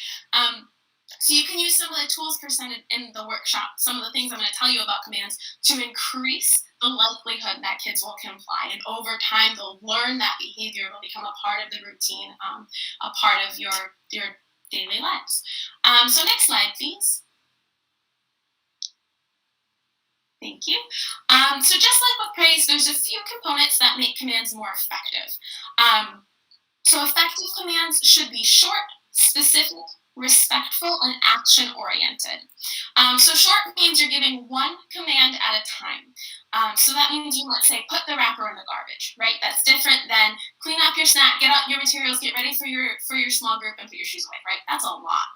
So you can use some of the tools presented in the workshop, some of the things I'm going to tell you about commands, to increase the likelihood that kids will comply. And over time, they'll learn that behavior. It'll become a part of the routine, a part of your daily lives. So next slide, please. Thank you. So just like with praise, there's a few components that make commands more effective. So effective commands should be short, specific, respectful, and action-oriented. So short means you're giving one command at a time. So that means you, let's say, put the wrapper in the garbage, right? That's different than clean up your snack, get out your materials, get ready for your small group, and put your shoes away, right? That's a lot.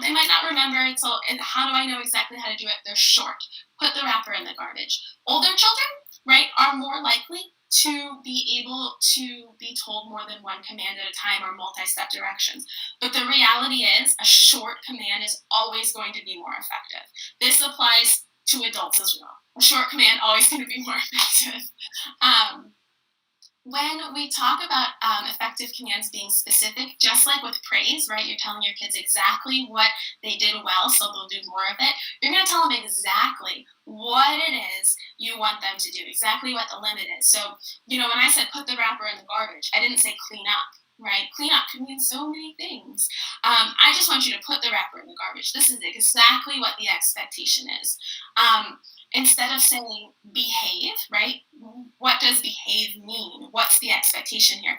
They might not remember, and how do I know exactly how to do it? They're short. Put the wrapper in the garbage. Older children, right, are more likely to be able to be told more than one command at a time or multi-step directions. But the reality is a short command is always going to be more effective. This applies to adults as well. A short command always going to be more effective. When we talk about effective commands being specific, just like with praise, right? You're telling your kids exactly what they did well, so they'll do more of it. You're going to tell them exactly what it is you want them to do, exactly what the limit is. So, when I said put the wrapper in the garbage, I didn't say clean up, right? Clean up can mean so many things. I just want you to put the wrapper in the garbage. This is exactly what the expectation is. Instead of saying behave, right? What does behave mean? What's the expectation here?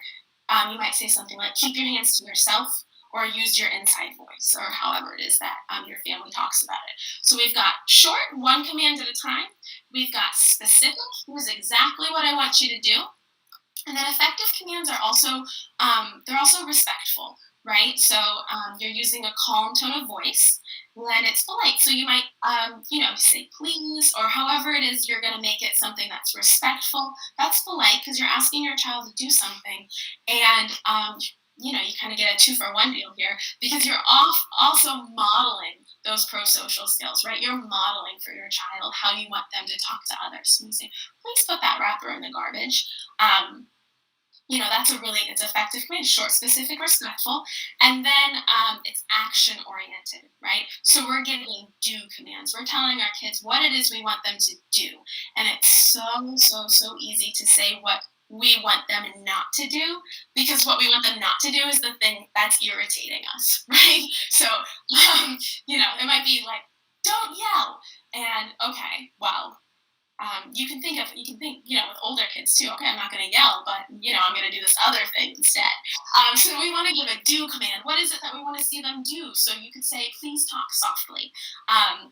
You might say something like keep your hands to yourself or use your inside voice or however it is that your family talks about it. So we've got short, one command at a time. We've got specific, here's exactly what I want you to do. And then effective commands are also, they're also respectful, right? So you're using a calm tone of voice. Then it's polite. So you might, say please, or however it is you're going to make it something that's respectful. That's polite because you're asking your child to do something. And, you kind of get a 2-for-1 deal here because you're also modeling those pro-social skills, right? You're modeling for your child how you want them to talk to others. So you say, please put that wrapper in the garbage. It's effective command, short, specific, respectful, and then it's action-oriented, right? So we're giving do commands. We're telling our kids what it is we want them to do, and it's so easy to say what we want them not to do, because what we want them not to do is the thing that's irritating us, right? So, it might be like, don't yell, and okay, well, you can think, with older kids too, okay, I'm not going to yell, but, I'm going to do this other thing instead. So we want to give a do command. What is it that we want to see them do? So you could say, please talk softly,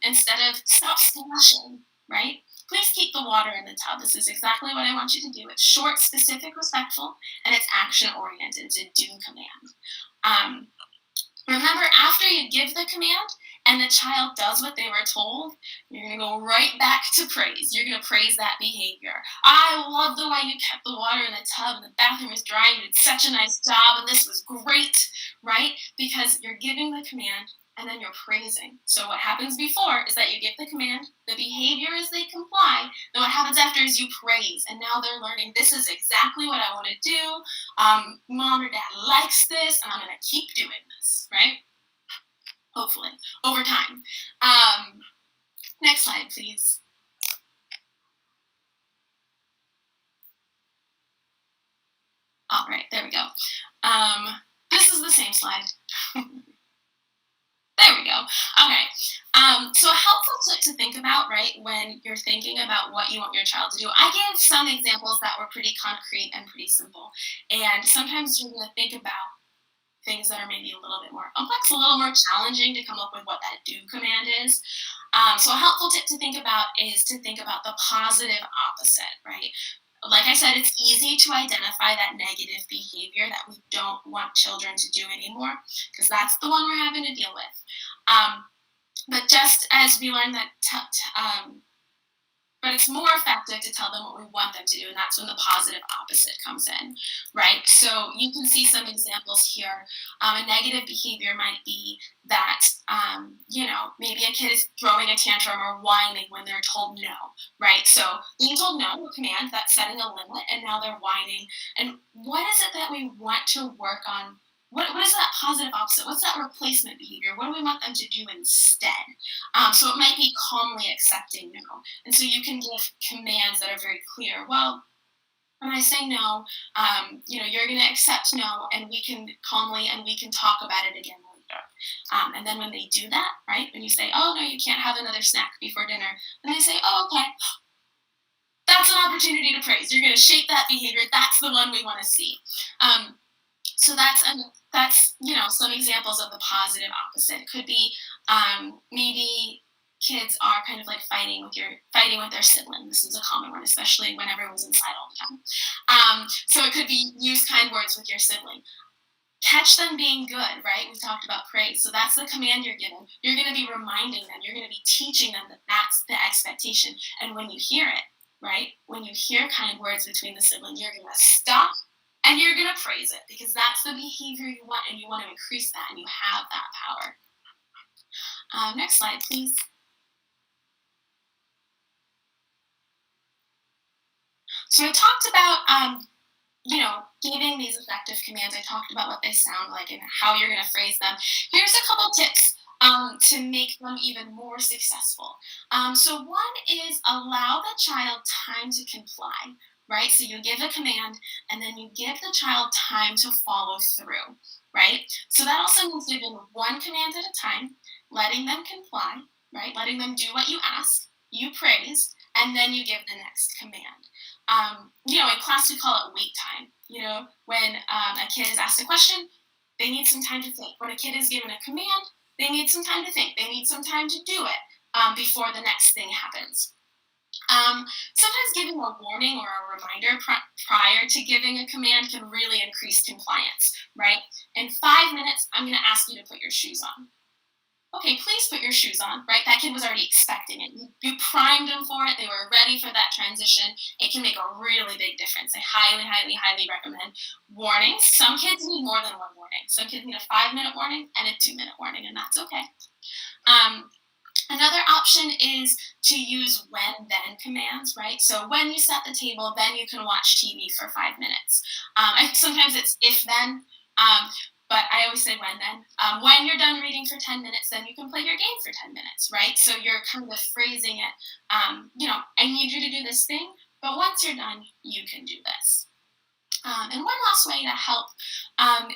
instead of stop splashing, right? Please keep the water in the tub. This is exactly what I want you to do. It's short, specific, respectful, and it's action-oriented. It's a do command. Remember, after you give the command, and the child does what they were told, you're going to go right back to praise. You're going to praise that behavior. I love the way you kept the water in the tub and the bathroom was dry. You did such a nice job and this was great, right? Because you're giving the command and then you're praising. So what happens before is that you give the command, the behavior is they comply, then what happens after is you praise. And now they're learning this is exactly what I want to do. Mom or dad likes this and I'm going to keep doing this, right? Hopefully, over time. Next slide, please. All right, there we go. This is the same slide. There we go. Okay. So a helpful tip to think about, right, when you're thinking about what you want your child to do. I gave some examples that were pretty concrete and pretty simple. And sometimes you're going to think about things that are maybe a little bit more complex, a little more challenging to come up with what that do command is. So a helpful tip to think about is to think about the positive opposite, right? Like I said, it's easy to identify that negative behavior that we don't want children to do anymore, because that's the one we're having to deal with. But just as we learned that but it's more effective to tell them what we want them to do, and that's when the positive opposite comes in, right? So you can see some examples here. A negative behavior might be that, maybe a kid is throwing a tantrum or whining when they're told no, right? So being told no, a command, that's setting a limit, and now they're whining. And what is it that we want to work on? What is that positive opposite? What's that replacement behavior? What do we want them to do instead? So it might be calmly accepting no. And so you can give commands that are very clear. Well, when I say no, you're going to accept no, and we can calmly and we can talk about it again later. And then when they do that, right, when you say, oh, no, you can't have another snack before dinner, and they say, oh, okay, that's an opportunity to praise. You're going to shape that behavior. That's the one we want to see. So that's some examples of the positive opposite. It could be maybe kids are kind of like fighting with their sibling. This is a common one, especially when everyone's inside all the time. So it could be use kind words with your sibling. Catch them being good, right? We talked about praise. So that's the command you're giving. You're going to be reminding them. You're going to be teaching them that that's the expectation. And when you hear it, right? When you hear kind words between the siblings, you're going to stop and you're going to praise it because that's the behavior you want, and you want to increase that, and you have that power. Next slide, please. So I talked about, giving these effective commands. I talked about what they sound like and how you're going to phrase them. Here's a couple tips to make them even more successful. So one is allow the child time to comply, right? So you give a command and then you give the child time to follow through, right? So that also means giving one command at a time, letting them comply, right? Letting them do what you ask, you praise, and then you give the next command. In class we call it wait time. When a kid is asked a question, they need some time to think. When a kid is given a command, they need some time to think. They need some time to do it before the next thing happens. Sometimes giving a warning or a reminder prior to giving a command can really increase compliance, right? In 5 minutes, I'm going to ask you to put your shoes on. Okay, please put your shoes on, right? That kid was already expecting it. You primed them for it. They were ready for that transition. It can make a really big difference. I highly, highly, highly recommend warnings. Some kids need more than one warning. Some kids need a 5-minute warning and a 2-minute warning, and that's okay. Another option is to use when-then commands, right? So when you set the table, then you can watch TV for 5 minutes. Sometimes it's if-then, but I always say when-then. When you're done reading for 10 minutes, then you can play your game for 10 minutes, right? So you're kind of phrasing it, I need you to do this thing, but once you're done, you can do this. And one last way to help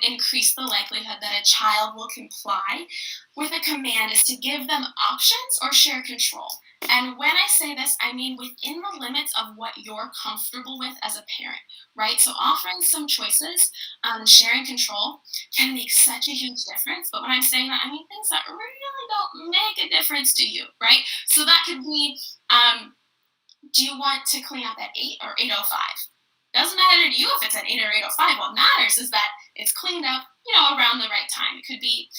increase the likelihood that a child will comply with a command is to give them options or share control. And when I say this, I mean within the limits of what you're comfortable with as a parent, right? So offering some choices, sharing control can make such a huge difference. But when I'm saying that, I mean things that really don't make a difference to you, right? So that could be, do you want to clean up at 8 or 8:05? Doesn't matter to you if it's at 8 or 8:05. What matters is that it's cleaned up, around the right time. It could be,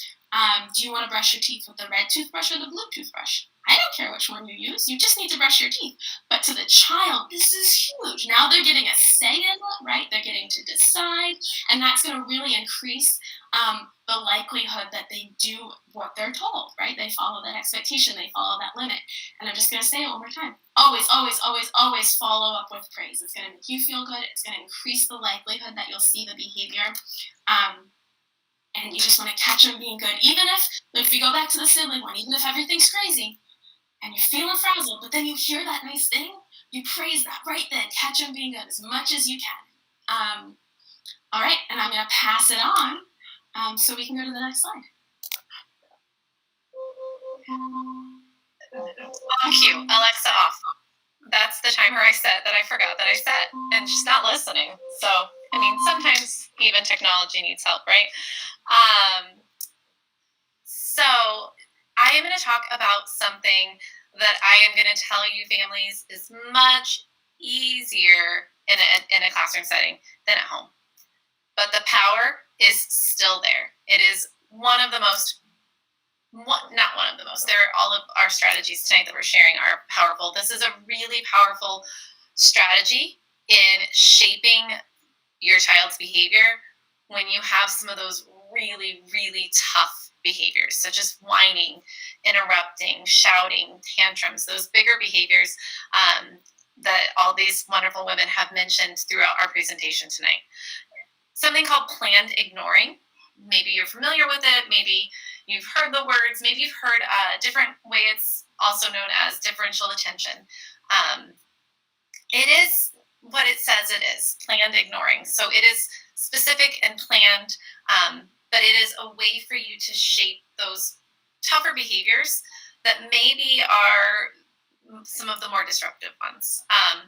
do you want to brush your teeth with the red toothbrush or the blue toothbrush? I don't care which one you use. You just need to brush your teeth. But to the child, this is huge. Now they're getting a say in it, right? They're getting to decide. And that's going to really increase the likelihood that they do what they're told, right? They follow that expectation. They follow that limit. And I'm just going to say it one more time. Always, always, always, always follow up with praise. It's going to make you feel good. It's going to increase the likelihood that you'll see the behavior. And you just want to catch them being good. Even if we go back to the sibling one, even if everything's crazy and you're feeling frazzled, but then you hear that nice thing, you praise that right then. Catch them being good as much as you can. All right, and I'm going to pass it on so we can go to the next slide. On cue, Alexa off. That's the timer I set that I forgot that I set, and she's not listening. So, sometimes even technology needs help, right? So I am going to talk about something that I am going to tell you families is much easier in a classroom setting than at home. But the power is still there. It is not one of the most. All of our strategies tonight that we're sharing are powerful. This is a really powerful strategy in shaping your child's behavior when you have some of those really, really tough behaviors, such as whining, interrupting, shouting, tantrums, those bigger behaviors that all these wonderful women have mentioned throughout our presentation tonight. Something called planned ignoring. Maybe you're familiar with it. Maybe you've heard the words. Maybe you've heard a different way. It's also known as differential attention. It is what it says it is, planned ignoring. So it is specific and planned, but it is a way for you to shape those tougher behaviors that maybe are some of the more disruptive ones.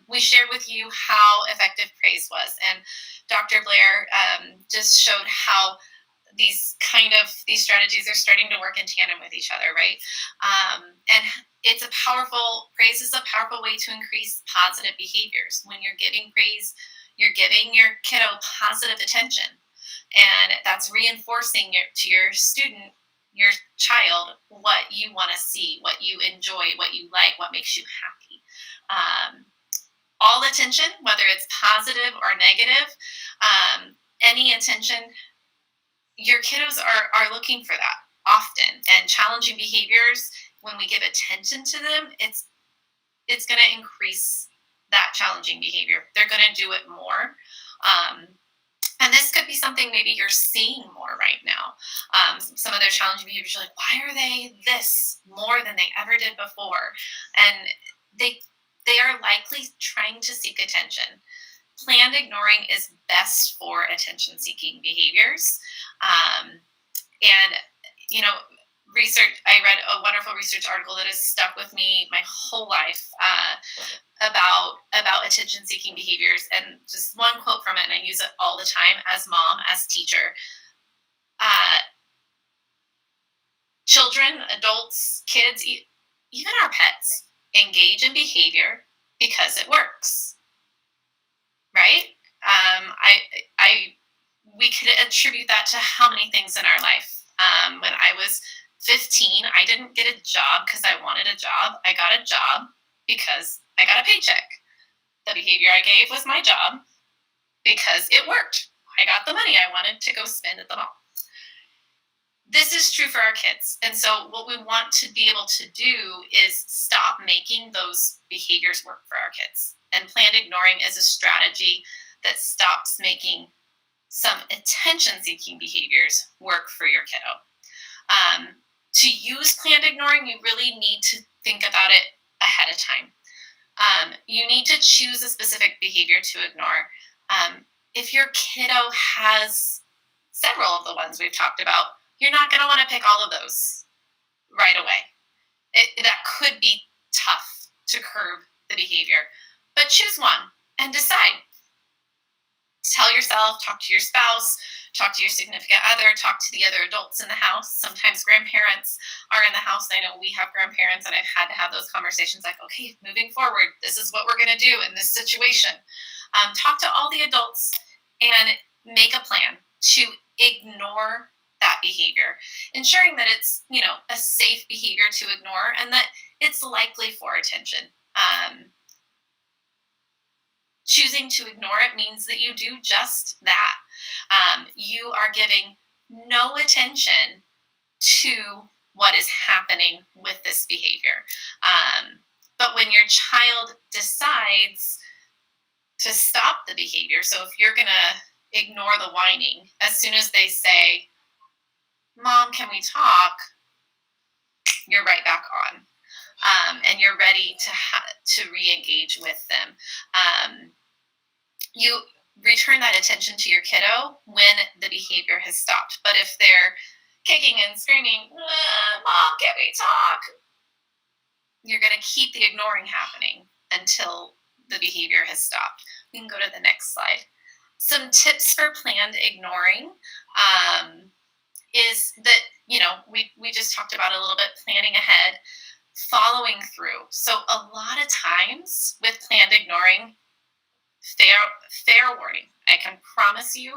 We shared with you how effective praise was, and Dr. Blair just showed how these strategies are starting to work in tandem with each other, right? And praise is a powerful way to increase positive behaviors. When you're giving praise, you're giving your kiddo positive attention, and that's reinforcing to your student, your child, what you want to see, what you enjoy, what you like, what makes you happy. All attention, whether it's positive or negative, any attention, your kiddos are looking for that often. And challenging behaviors, when we give attention to them, it's going to increase that challenging behavior. They're going to do it more. And this could be something maybe you're seeing more right now. Some of their challenging behaviors, you're like, why are they this more than they ever did before? And they are likely trying to seek attention. Planned ignoring is best for attention-seeking behaviors. And, research, I read a wonderful research article that has stuck with me my whole life about attention-seeking behaviors. And just one quote from it, and I use it all the time as mom, as teacher. Children, adults, kids, even our pets engage in behavior because it works, right? We could attribute that to how many things in our life. When I was 15, I didn't get a job because I wanted a job. I got a job because I got a paycheck. The behavior I gave was my job because it worked. I got the money I wanted to go spend at the mall. This is true for our kids. And so what we want to be able to do is stop making those behaviors work for our kids. And planned ignoring is a strategy that stops making some attention-seeking behaviors work for your kiddo. To use planned ignoring, you really need to think about it ahead of time. You need to choose a specific behavior to ignore. If your kiddo has several of the ones we've talked about, you're not going to want to pick all of those right away. That could be tough to curb the behavior. But choose one and decide. Tell yourself, talk to your spouse, talk to your significant other, talk to the other adults in the house. Sometimes grandparents are in the house. I know we have grandparents, and I've had to have those conversations like, okay, moving forward, this is what we're going to do in this situation. Talk to all the adults and make a plan to ignore that behavior, ensuring that it's, a safe behavior to ignore and that it's likely for attention. Choosing to ignore it means that you do just that. You are giving no attention to what is happening with this behavior. But when your child decides to stop the behavior, so if you're going to ignore the whining, as soon as they say, Mom, can we talk? You're right back on. And you're ready to re-engage with them. You return that attention to your kiddo when the behavior has stopped. But if they're kicking and screaming, Mom, can we talk? You're going to keep the ignoring happening until the behavior has stopped. We can go to the next slide. Some tips for planned ignoring is that, we just talked about a little bit, planning ahead, following through. So a lot of times with planned ignoring, fair warning. I can promise you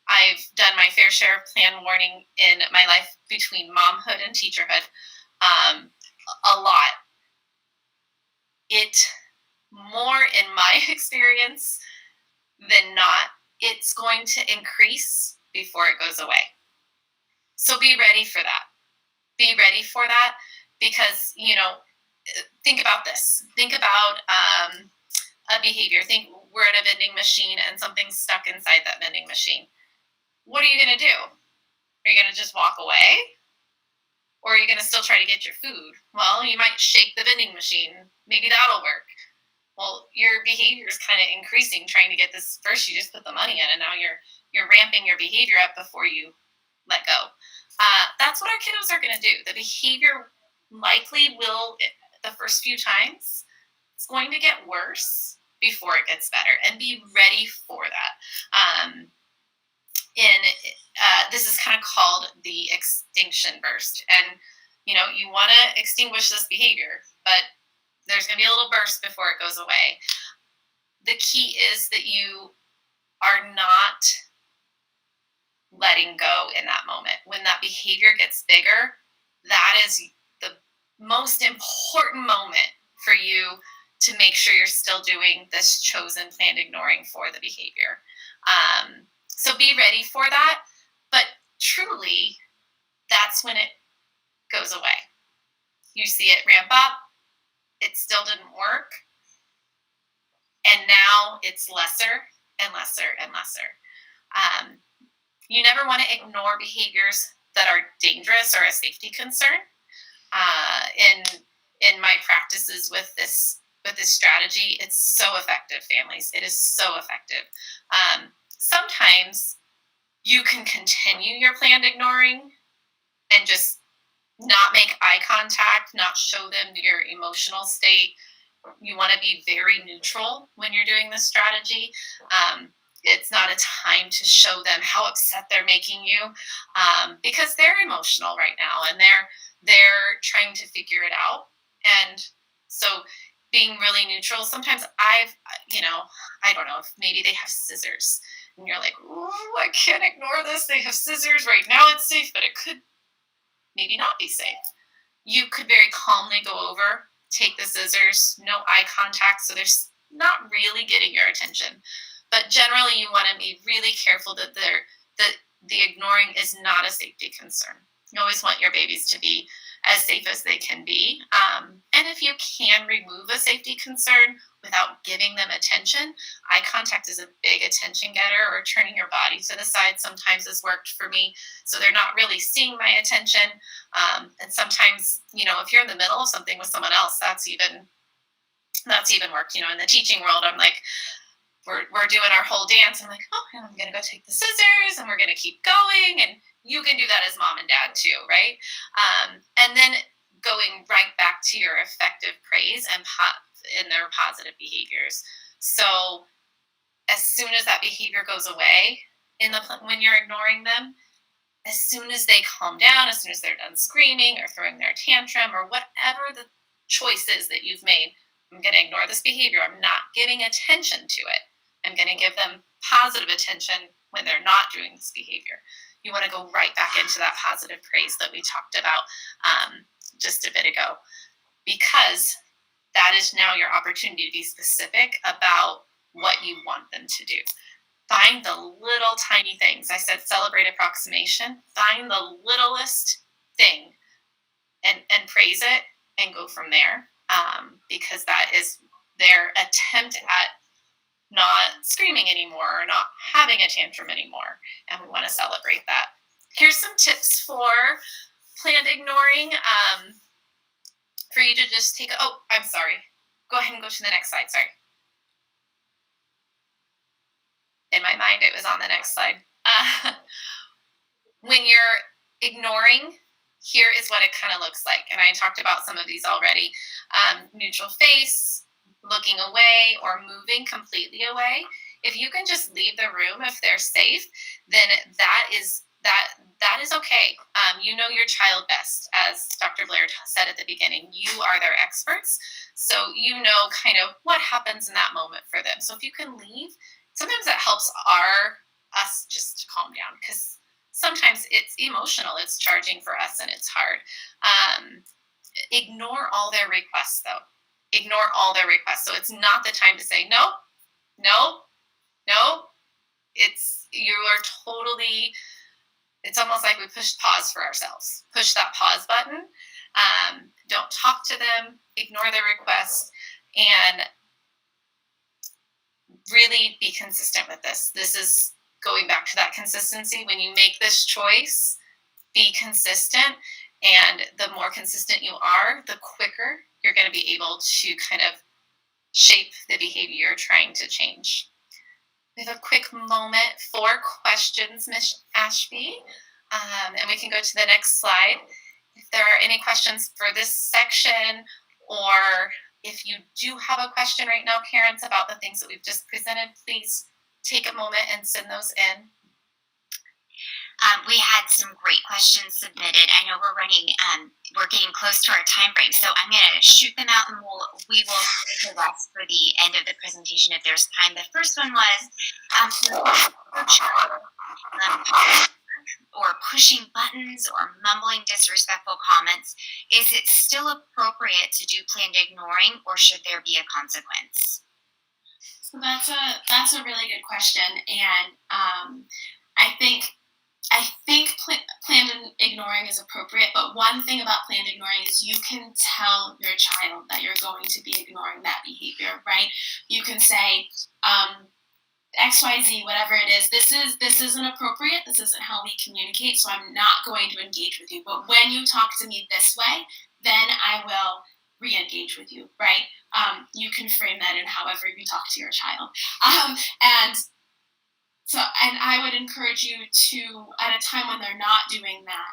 I've done my fair share of planned warning in my life between momhood and teacherhood. A lot. It, more in my experience than not, it's going to increase before it goes away. So be ready for that. Be ready for that because, think about this. Think about a behavior. Think we're at a vending machine and something's stuck inside that vending machine. What are you going to do? Are you going to just walk away? Or are you going to still try to get your food? Well, you might shake the vending machine. Maybe that'll work. Well, your behavior is kind of increasing, trying to get this. First, you just put the money in, and now you're ramping your behavior up before you let go. That's what our kiddos are going to do. The behavior likely will the first few times, it's going to get worse before it gets better, and be ready for that. This is kind of called the extinction burst, and you want to extinguish this behavior, but there's going to be a little burst before it goes away. The key is that you are not letting go in that moment. When that behavior gets bigger, that is the most important moment for you to make sure you're still doing this chosen planned ignoring for the behavior. So be ready for that, but truly, that's when it goes away. You see it ramp up, it still didn't work, and now it's lesser and lesser and lesser. You never want to ignore behaviors that are dangerous or a safety concern. In my practices with this strategy, it's so effective, families. It is so effective. Sometimes you can continue your planned ignoring and just not make eye contact, not show them your emotional state. You want to be very neutral when you're doing this strategy. It's not a time to show them how upset they're making you, because they're emotional right now and they're trying to figure it out. And so being really neutral, sometimes I don't know if maybe they have scissors and you're like, ooh, I can't ignore this. They have scissors right now. It's safe, but it could maybe not be safe. You could very calmly go over, take the scissors, no eye contact, so they're not really getting your attention. But generally, you want to be really careful that the ignoring is not a safety concern. You always want your babies to be as safe as they can be. And if you can remove a safety concern without giving them attention, eye contact is a big attention getter, or turning your body to the side sometimes has worked for me. So they're not really seeing my attention. And sometimes, if you're in the middle of something with someone else, that's even worked. In the teaching world, I'm like, we're doing our whole dance. I'm like, oh, I'm going to go take the scissors and we're going to keep going. And you can do that as mom and dad too, right? And then going right back to your effective praise and in their positive behaviors. So as soon as that behavior goes away when you're ignoring them, as soon as they calm down, as soon as they're done screaming or throwing their tantrum or whatever the choice is that you've made, I'm going to ignore this behavior. I'm not giving attention to it. I'm going to give them positive attention when they're not doing this behavior. You want to go right back into that positive praise that we talked about just a bit ago, because that is now your opportunity to be specific about what you want them to do. Find the little tiny things. I said celebrate approximation. Find the littlest thing and praise it and go from there, because that is their attempt at not screaming anymore or not having a tantrum anymore, and we want to celebrate that. Here's some tips for planned ignoring, for you to just I'm sorry. Go ahead and go to the next slide, sorry. In my mind, it was on the next slide. When you're ignoring, here is what it kind of looks like, and I talked about some of these already. Neutral face, looking away, or moving completely away. If you can just leave the room if they're safe, then that is okay. You know your child best, as Dr. Blair said at the beginning. You are their experts, so you know kind of what happens in that moment for them. So if you can leave, sometimes that helps us just calm down, because sometimes it's emotional, it's charging for us, and it's hard. Ignore all their requests, though. Ignore all their requests. So it's not the time to say no. It's almost like we pushed pause for ourselves. Push that pause button. Don't talk to them. Ignore their requests, and really be consistent with this. This is going back to that consistency. When you make this choice, be consistent, and the more consistent you are, the quicker you're going to be able to kind of shape the behavior you're trying to change. We have a quick moment for questions, Ms. Ashby, and we can go to the next slide. If there are any questions for this section Or if you do have a question right now, parents, about the things that we've just presented, please take a moment and send those in. We had some great questions submitted. I know we're getting close to our time frame, so I'm going to shoot them out, and we will save the rest for the end of the presentation if there's time. The first one was, or pushing buttons or mumbling disrespectful comments, is it still appropriate to do planned ignoring, or should there be a consequence? So that's a really good question, and I think planned ignoring is appropriate, but one thing about planned ignoring is you can tell your child that you're going to be ignoring that behavior, right? You can say, XYZ, whatever it is, this isn't appropriate, this isn't how we communicate, so I'm not going to engage with you. But when you talk to me this way, then I will re-engage with you, right? You can frame that in however you talk to your child. And I would encourage you to, at a time when they're not doing that,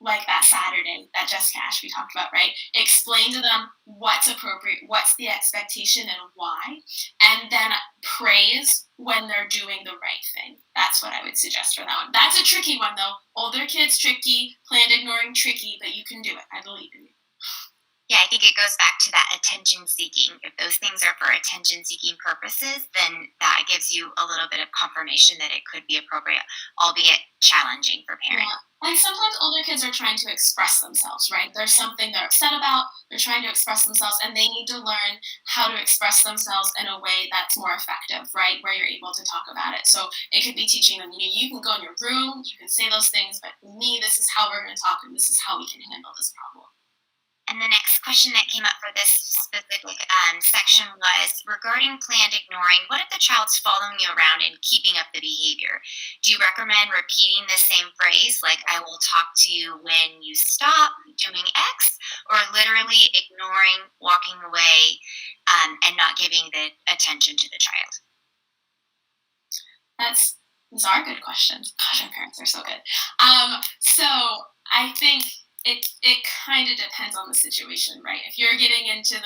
like that Saturday that Jessica Ashby talked about, right? Explain to them what's appropriate, what's the expectation, and why, and then praise when they're doing the right thing. That's what I would suggest for that one. That's a tricky one, though. Older kids, tricky. Planned ignoring, tricky, but you can do it. I believe in you. Yeah, I think it goes back to that attention seeking. If those things are for attention seeking purposes, then that gives you a little bit of confirmation that it could be appropriate, albeit challenging for parents. Yeah. And sometimes older kids are trying to express themselves, right? There's something they're upset about, they're trying to express themselves, and they need to learn how to express themselves in a way that's more effective, right? Where you're able to talk about it. So it could be teaching them, you can go in your room, you can say those things, but with me, this is how we're going to talk, and this is how we can handle this problem. And the next question that came up for this specific section was regarding planned ignoring. What if the child's following you around and keeping up the behavior? Do you recommend repeating the same phrase, like I will talk to you when you stop doing X, or literally ignoring, walking away, and not giving the attention to the child? Those are good questions. Gosh, our parents are so good. So I think it kind of depends on the situation, right? If you're getting into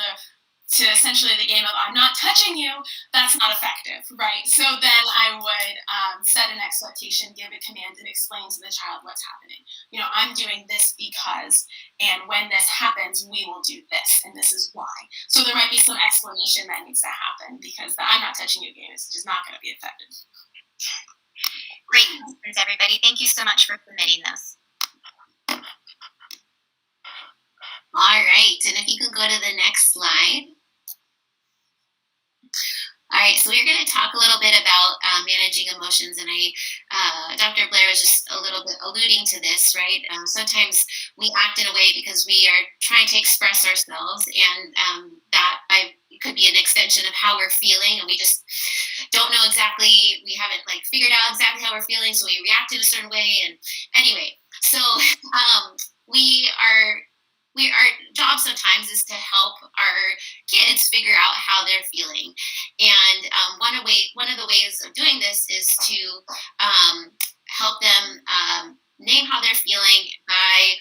essentially the game of I'm not touching you, that's not effective, right? So then I would set an expectation, give a command, and explain to the child what's happening. I'm doing this because, and when this happens, we will do this, and this is why. So there might be some explanation that needs to happen, because the I'm not touching you game is just not going to be effective. Great questions, everybody. Thank you so much for submitting those. All right, and if you could go to the next slide. All right, so we're going to talk a little bit about managing emotions, and Dr. Blair was just a little bit alluding to this, right? Sometimes we act in a way because we are trying to express ourselves, and that could be an extension of how we're feeling, and we just don't know exactly, we haven't figured out exactly how we're feeling, so we react in a certain way. And anyway, so our job sometimes is to help our kids figure out how they're feeling. And one of the ways of doing this is to help them name how they're feeling by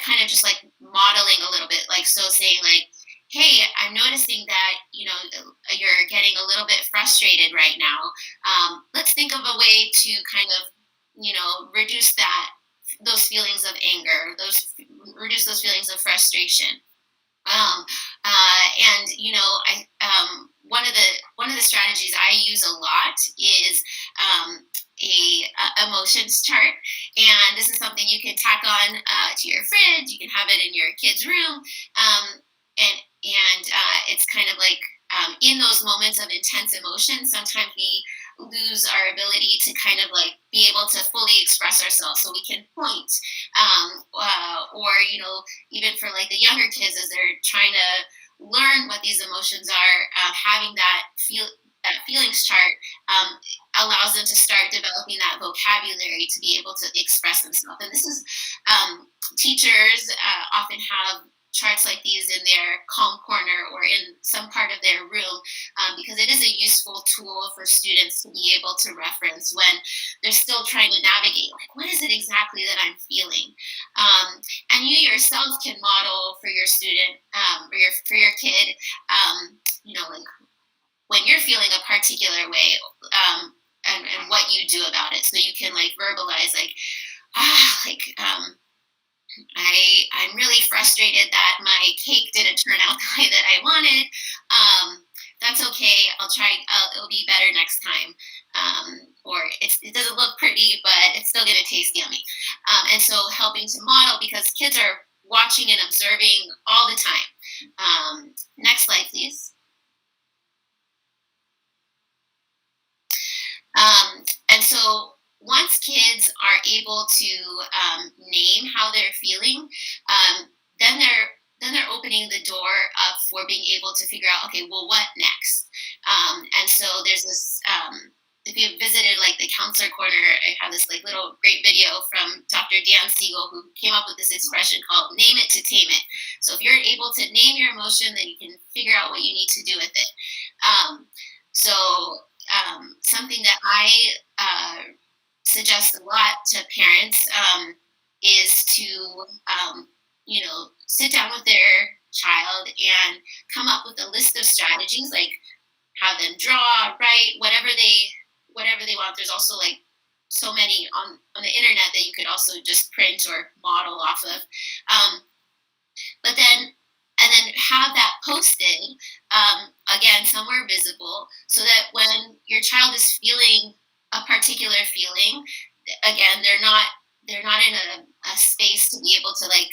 kind of just modeling a little bit. So saying hey, I'm noticing that, you're getting a little bit frustrated right now. Let's think of a way to kind of, reduce those feelings of anger, reduce those feelings of frustration. And one of the strategies I use a lot is a emotions chart, and this is something you can tack on to your fridge. You can have it in your kid's room, and it's kind of in those moments of intense emotion, sometimes we lose our ability to kind of be able to fully express ourselves, so we can point, or even for the younger kids as they're trying to learn what these emotions are, having that feelings chart allows them to start developing that vocabulary to be able to express themselves. And this is teachers often have charts like these in their calm corner or in some part of their room, because it is a useful tool for students to be able to reference when they're still trying to navigate, what is it exactly that I'm feeling? and you yourself can model for your student or for your kid, like when you're feeling a particular way, and what you do about it. So you can like verbalize like, I'm really frustrated that my cake didn't turn out the way that I wanted. That's okay. I'll try. It'll be better next time. Or it doesn't look pretty, but it's still going to taste yummy. And so helping to model, because kids are watching and observing all the time. Next slide, please. And so once kids are able to name how they're feeling, then they're opening the door up for being able to figure out, okay, well, what next? And so there's this, if you visited like the Counselor Corner, I have this like little great video from Dr. Dan Siegel, who came up with this expression called "name it to tame it." So if you're able to name your emotion, then you can figure out what you need to do with it. Something that I suggest a lot to parents is to sit down with their child and come up with a list of strategies, like have them draw, write, whatever they want. There's also like so many on the internet that you could also just print or model off of. And then have that posted, again, somewhere visible, so that when your child is feeling a particular feeling, again, they're not in a space to be able to like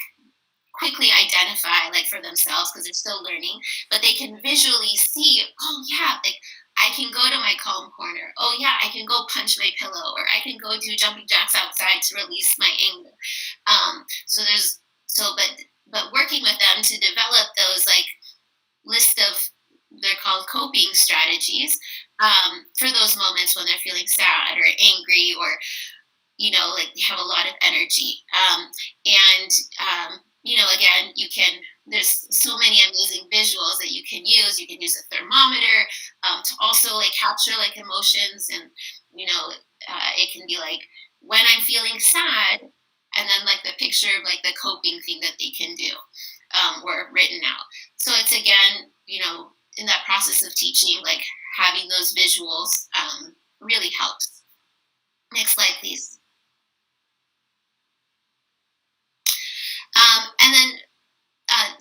quickly identify like for themselves, because they're still learning, but they can visually see, oh yeah, like I can go to my calm corner. Oh yeah, I can go punch my pillow, or I can go do jumping jacks outside to release my anger. But working with them to develop those like list of, they're called coping strategies, for those moments when they're feeling sad or angry, or like they have a lot of energy. Again, there's so many amazing visuals that you can use. You can use a thermometer to also like capture like emotions, and it can be like when I'm feeling sad, and then like the picture of like the coping thing that they can do, or written out. So it's again, in that process of teaching, like having those visuals really helps. Next slide, please. And then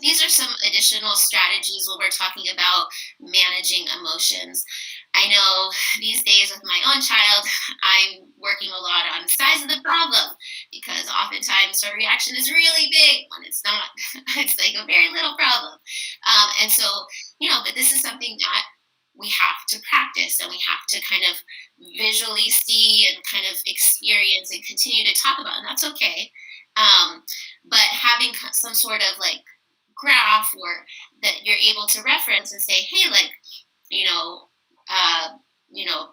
these are some additional strategies when we're talking about managing emotions. I know these days with my own child, I'm working a lot on size of the problem, because oftentimes her reaction is really big when it's not. It's like a very little problem. And so, but this is something that we have to practice, and we have to kind of visually see and kind of experience and continue to talk about, and that's okay. But having some sort of like graph or that you're able to reference and say, hey, like,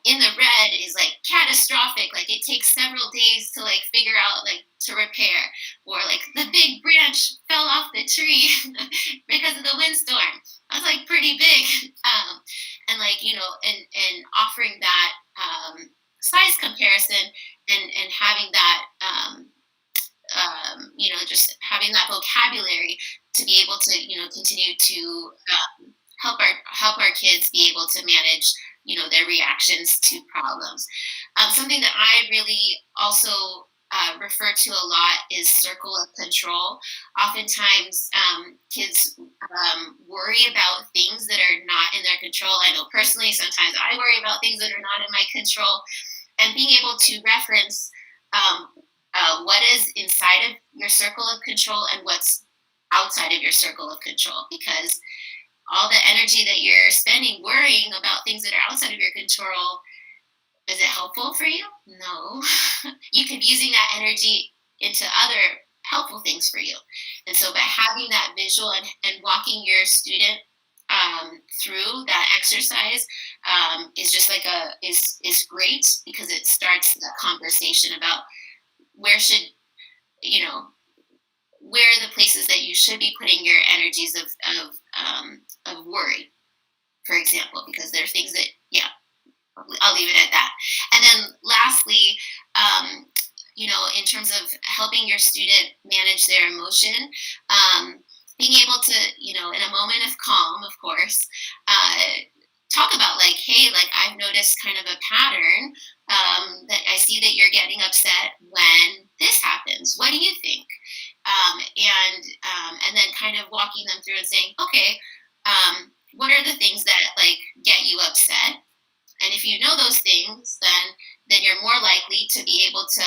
in the red is like catastrophic, like it takes several days to like figure out like to repair, or like the big branch fell off the tree because of the windstorm. That's like pretty big. And like, and offering that size comparison, and having that just having that vocabulary to be able to continue to help our kids be able to manage their reactions to problems. Something that I really also refer to a lot is circle of control. Oftentimes kids worry about things that are not in their control. I know personally sometimes I worry about things that are not in my control, and being able to reference what is inside of your circle of control and what's outside of your circle of control, because all the energy that you're spending worrying about things that are outside of your control, is it helpful for you? No. You could be using that energy into other helpful things for you. And so by having that visual and walking your student through that exercise is just like is great, because it starts that conversation about where are the places that you should be putting your energies of worry, for example, because there are things that, I'll leave it at that. And then lastly, in terms of helping your student manage their emotion, being able to, in a moment of calm, of course, talk about like, hey, like I've noticed kind of a pattern, that I see that you're getting upset when this happens. What do you think? And then kind of walking them through and saying, okay, what are the things that like get you upset? And if you know those things, then you're more likely to be able to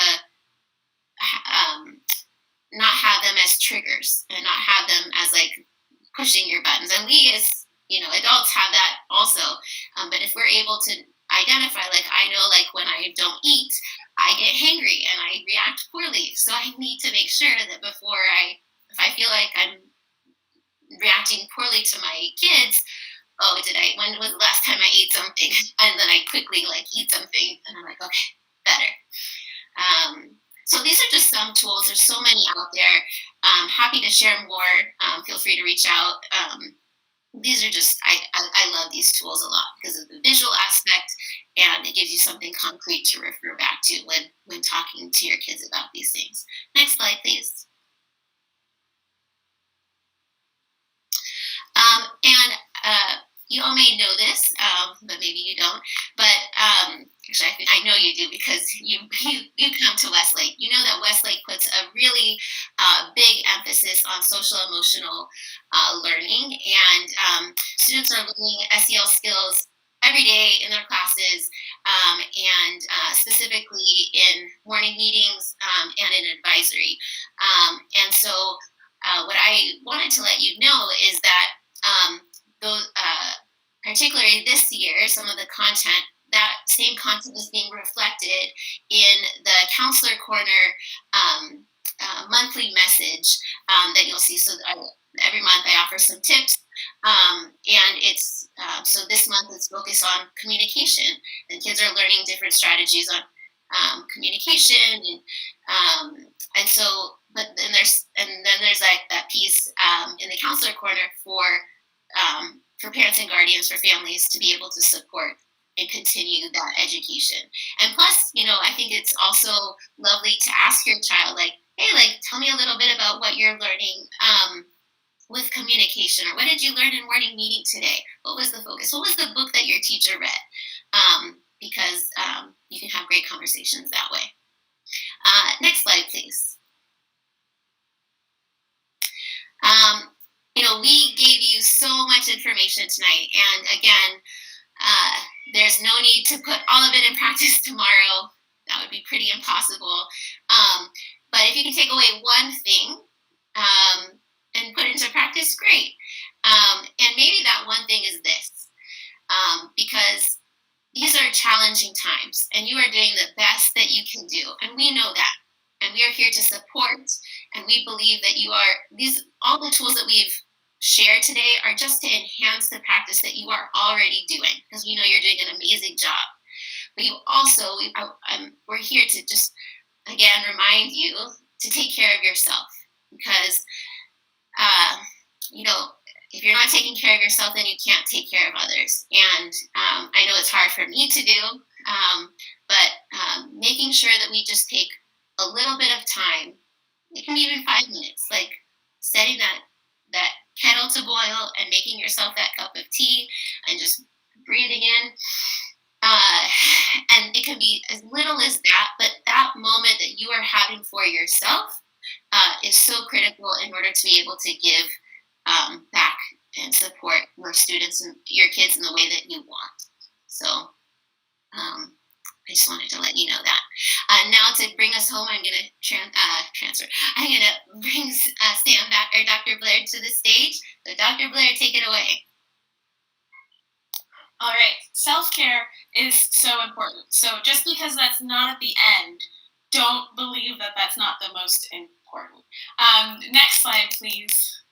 not have them as triggers and not have them as like pushing your buttons. And we as adults have that also. But if we're able to identify, like I know, like when I don't eat, I get hangry and I react poorly. So I need to make sure that if I feel like I'm reacting poorly to my kids, when was the last time I ate something? And then I quickly like eat something and I'm like, okay, better. So these are just some tools. There's so many out there. Happy to share more. Feel free to reach out. These are just, I love these tools a lot because of the visual aspect, and it gives you something concrete to refer back to when talking to your kids about these things. Next slide, please. You all may know this, but maybe you don't. But actually, I know you do because you come to Westlake. You know that Westlake puts a really big emphasis on social emotional learning, and students are learning SEL skills every day in their classes, and specifically in morning meetings and in advisory. And so what I wanted to let you know is that particularly this year, some of the content, that same content is being reflected in the Counselor Corner monthly message that you'll see. So every month I offer some tips, and it's so this month it's focused on communication, and kids are learning different strategies on communication, and so. But then there's like that piece in the Counselor Corner for parents and guardians, for families to be able to support and continue that education. And plus, I think it's also lovely to ask your child, like, hey, like, tell me a little bit about what you're learning with communication, or what did you learn in morning meeting today? What was the focus? What was the book that your teacher read? Because you can have great conversations that way. Next slide, please. We gave you so much information tonight, and again, there's no need to put all of it in practice tomorrow. That would be pretty impossible. But if you can take away one thing and put it into practice, great. And maybe that one thing is this, because these are challenging times, and you are doing the best that you can do, and we know that. And we are here to support, and we believe that all the tools that we've shared today are just to enhance the practice that you are already doing, because we know you're doing an amazing job. But you also, we're here to just, again, remind you to take care of yourself, because, if you're not taking care of yourself, then you can't take care of others. And I know it's hard for me to do, but making sure that we just take a little bit of time, it can be even 5 minutes, like setting that kettle to boil and making yourself that cup of tea and just breathing in. And it can be as little as that, but that moment that you are having for yourself is so critical in order to be able to give back and support your students and your kids in the way that you want. So I just wanted to let you know that. Now to bring us home, I'm going to transfer. I'm going to bring Sam back, or Dr. Blair, to the stage. So Dr. Blair, take it away. All right, self-care is so important. So just because that's not at the end, don't believe that that's not the most important. Next slide, please.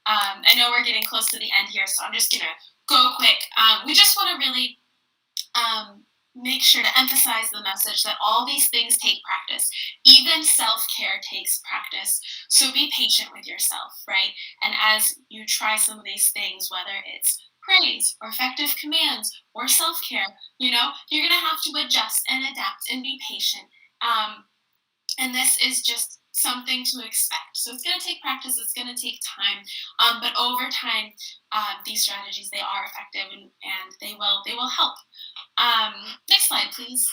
I know we're getting close to the end here, so I'm just going to go quick. We just want to really make sure to emphasize the message that all these things take practice. Even self-care takes practice. So be patient with yourself, right? And as you try some of these things, whether it's praise or effective commands or self-care, you're going to have to adjust and adapt and be patient. And this is just something to expect. So it's going to take practice, it's going to take time, but over time, these strategies, they are effective and they will help. Next slide, please.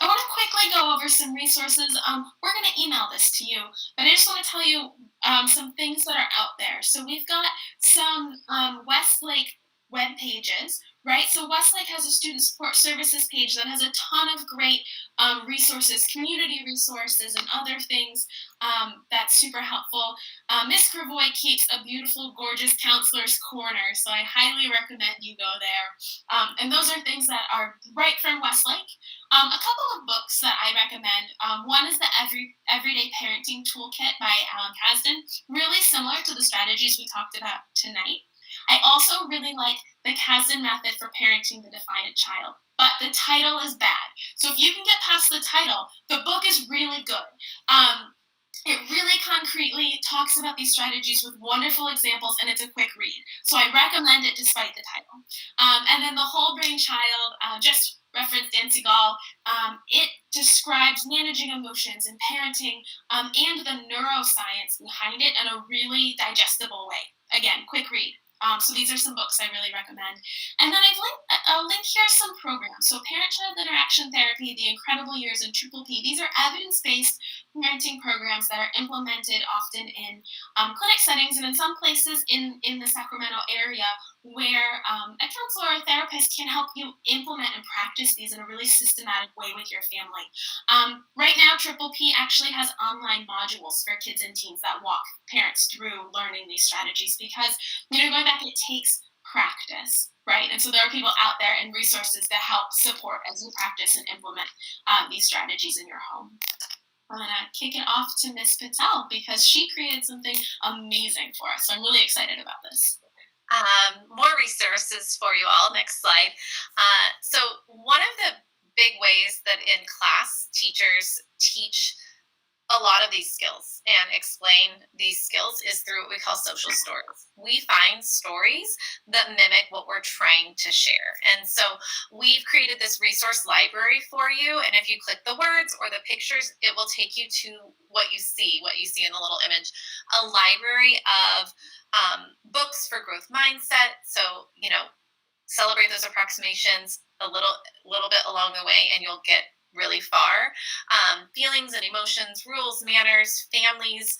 I want to quickly go over some resources. We're going to email this to you, but I just want to tell you some things that are out there. So we've got some Westlake web pages, right? So Westlake has a student support services page that has a ton of great resources, community resources, and other things that's super helpful. Miss Cravoy keeps a beautiful, gorgeous counselor's corner, so I highly recommend you go there. And those are things that are right from Westlake. A couple of books that I recommend. One is the Everyday Parenting Toolkit by Alan Kasdan, really similar to the strategies we talked about tonight. I also really like the Kasdan Method for Parenting the Defiant Child, but the title is bad. So if you can get past the title, the book is really good. It really concretely talks about these strategies with wonderful examples, and it's a quick read. So I recommend it despite the title. And then The Whole Brain Child, just referenced Nancy Gall, it describes managing emotions and parenting and the neuroscience behind it in a really digestible way. Again, quick read. So these are some books I really recommend. And then I'll link here some programs. So Parent-Child Interaction Therapy, The Incredible Years, and Triple P. These are evidence-based parenting programs that are implemented often in clinic settings and in some places in the Sacramento area where a counselor or a therapist can help you implement and practice these in a really systematic way with your family. Right now, Triple P actually has online modules for kids and teens that walk parents through learning these strategies because, going back, it takes practice, right? And so there are people out there and resources that help support as you practice and implement these strategies in your home. I'm going to kick it off to Miss Patel because she created something amazing for us. So I'm really excited about this. More resources for you all. Next slide. So one of the big ways that in class teachers teach a lot of these skills and explain these skills is through what we call social stories. We find stories that mimic what we're trying to share. And so we've created this resource library for you. And if you click the words or the pictures, it will take you to what you see in the little image. A library of books for growth mindset. So, celebrate those approximations a little bit along the way and you'll get really far. Feelings and emotions, rules, manners, families,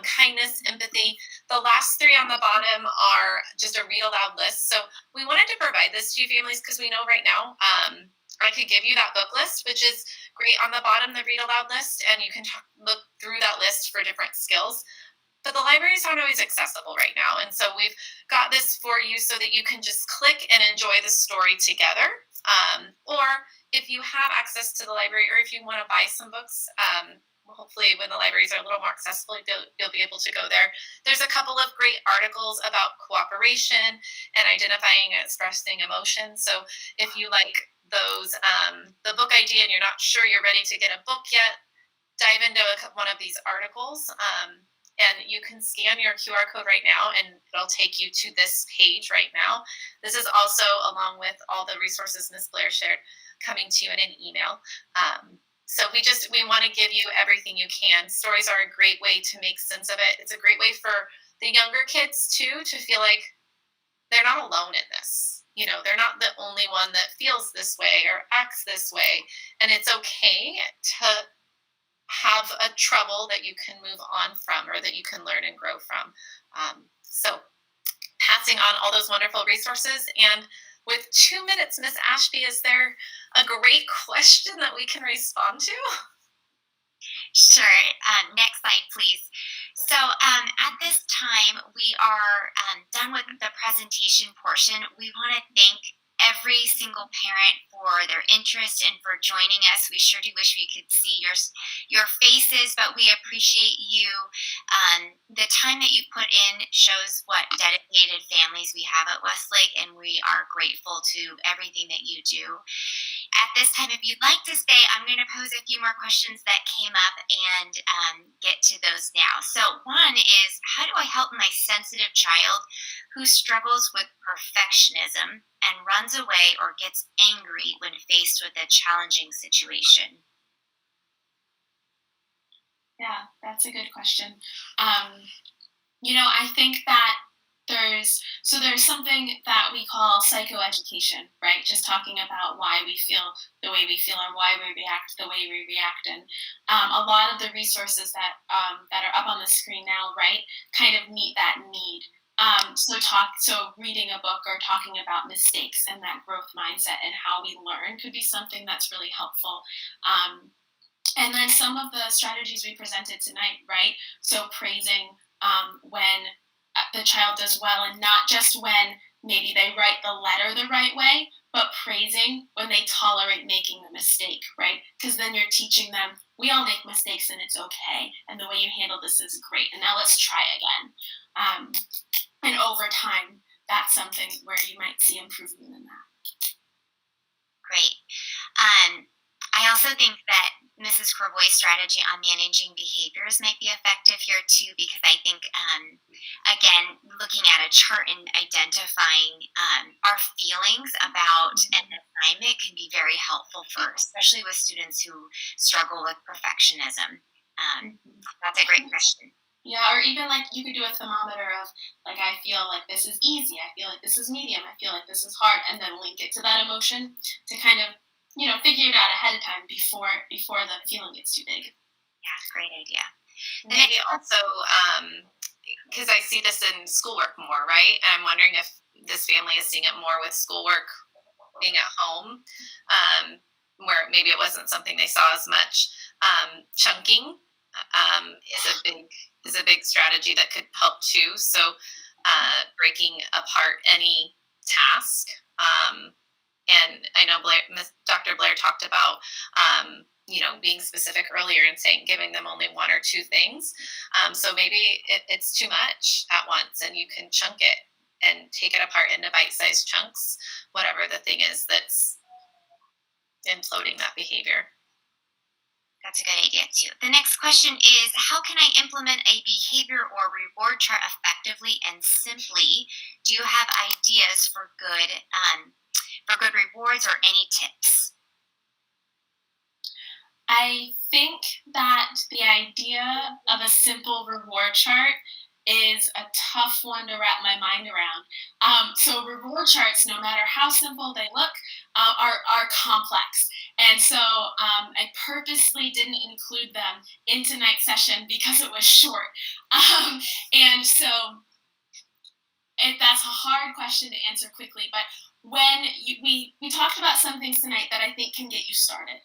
kindness, empathy. The last three on the bottom are just a read aloud list. So we wanted to provide this to you families because we know right now I could give you that book list, which is great on the bottom, the read aloud list, and you can look through that list for different skills. But the libraries aren't always accessible right now. And so we've got this for you so that you can just click and enjoy the story together. Or if you have access to the library or if you want to buy some books, hopefully when the libraries are a little more accessible, you'll be able to go there. There's a couple of great articles about cooperation and identifying and expressing emotions. So if you like those, the book idea and you're not sure you're ready to get a book yet, dive into one of these articles. And you can scan your QR code right now and it'll take you to this page right now. This is also along with all the resources Ms. Blair shared coming to you in an email. So we want to give you everything you can. Stories are a great way to make sense of it. It's a great way for the younger kids too to feel like they're not alone in this. They're not the only one that feels this way or acts this way. And it's okay to have a trouble that you can move on from or that you can learn and grow from. So passing on all those wonderful resources. And with 2 minutes, Miss Ashby, is there a great question that we can respond to? Sure. Next slide, please. So at this time, we are done with the presentation portion. We want to thank every single parent for their interest and for joining us. We sure do wish we could see your faces, but we appreciate you. The time that you put in shows what dedicated families we have at Westlake, and we are grateful to everything that you do. At this time, if you'd like to stay, I'm going to pose a few more questions that came up and get to those now. So one is, how do I help my sensitive child who struggles with perfectionism and runs away or gets angry when faced with a challenging situation? Yeah, that's a good question. I think that there's something that we call psychoeducation, right? Just talking about why we feel the way we feel or why we react the way we react, and a lot of the resources that are up on the screen now, right, kind of meet that need. So reading a book or talking about mistakes and that growth mindset and how we learn could be something that's really helpful. And then some of the strategies we presented tonight, right? So praising when the child does well, and not just when maybe they write the letter the right way, but praising when they tolerate making the mistake, right? Because then you're teaching them, we all make mistakes and it's okay, and the way you handle this is great, and now let's try again. And over time, that's something where you might see improvement in that. Great. I also think that Mrs. Corboy's strategy on managing behaviors might be effective here too, because I think, again, looking at a chart and identifying our feelings about an assignment can be very helpful especially with students who struggle with perfectionism. That's a great question. Yeah, or even like you could do a thermometer of like, I feel like this is easy, I feel like this is medium, I feel like this is hard, and then link it to that emotion to kind of figure it out ahead of time before the feeling gets too big. Yeah, great idea. Maybe also, because I see this in schoolwork more, right? And I'm wondering if this family is seeing it more with schoolwork being at home, where maybe it wasn't something they saw as much. Chunking is a big strategy that could help too. So breaking apart any task. And I know Dr. Blair talked about, being specific earlier and saying, giving them only one or two things. So maybe it's too much at once, and you can chunk it and take it apart into bite-sized chunks, whatever the thing is that's imploding that behavior. That's a good idea too. The next question is, how can I implement a behavior or reward chart effectively and simply? Do you have ideas for good rewards or any tips? I think that the idea of a simple reward chart is a tough one to wrap my mind around. So reward charts, no matter how simple they look, are complex. And so I purposely didn't include them in tonight's session because it was short. And so that's a hard question to answer quickly, but when we talked about some things tonight that I think can get you started.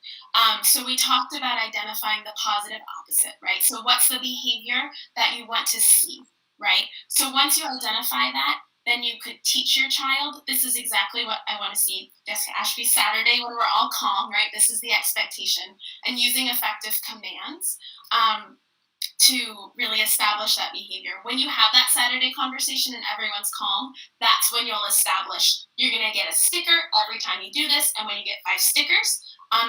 So we talked about identifying the positive opposite, right? So what's the behavior that you want to see, right? So once you identify that, then you could teach your child, this is exactly what I want to see Jessica Ashby Saturday when we're all calm, right? This is the expectation, and using effective commands to really establish that behavior. When you have that Saturday conversation and everyone's calm, that's when you'll establish, you're going to get a sticker every time you do this, and when you get 5 stickers,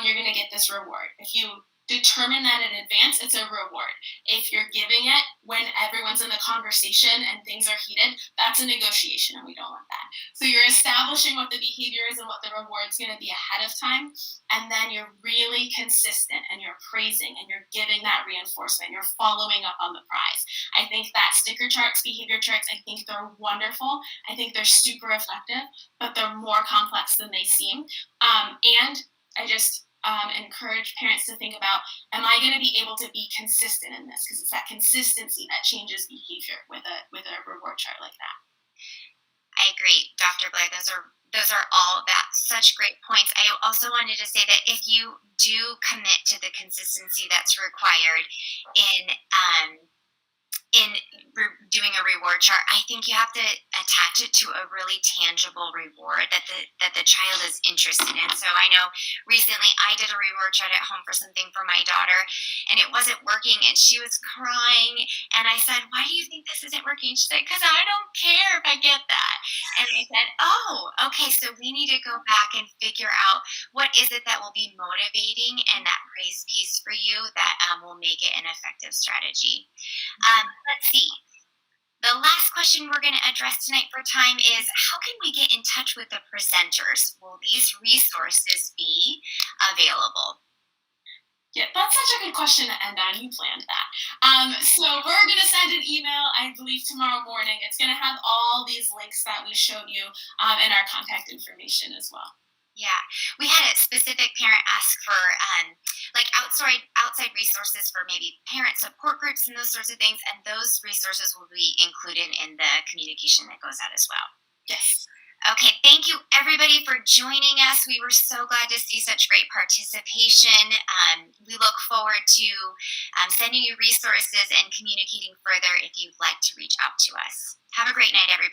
you're going to get this reward. If you determine that in advance, it's a reward. If you're giving it when everyone's in the conversation and things are heated, that's a negotiation, and we don't want that. So you're establishing what the behavior is and what the reward's going to be ahead of time, and then you're really consistent, and you're praising, and you're giving that reinforcement. You're following up on the prize. I think that sticker charts, behavior charts, I think they're wonderful. I think they're super effective, but they're more complex than they seem. And I just encourage parents to think about, am I going to be able to be consistent in this? Because it's that consistency that changes behavior with a reward chart like that. I agree, Dr. Blair. Those are all such great points. I also wanted to say that if you do commit to the consistency that's required in doing a reward chart, I think you have to attach it to a really tangible reward that the child is interested in. So I know recently I did a reward chart at home for something for my daughter, and it wasn't working, and she was crying, and I said, "Why do you think this isn't working?" She said, "Because I don't care if I get that." And I said, "Oh, okay, so we need to go back and figure out what is it that will be motivating and that praise piece for you that will make it an effective strategy." Let's see. The last question we're going to address tonight for time is, how can we get in touch with the presenters? Will these resources be available? Yeah, that's such a good question to end on. You planned that. So we're going to send an email, I believe, tomorrow morning. It's going to have all these links that we showed you and our contact information as well. Yeah, we had a specific parent ask for like outside resources for maybe parent support groups and those sorts of things, and those resources will be included in the communication that goes out as well. Yes. Okay, thank you everybody for joining us. We were so glad to see such great participation. We look forward to sending you resources and communicating further if you'd like to reach out to us. Have a great night, everybody.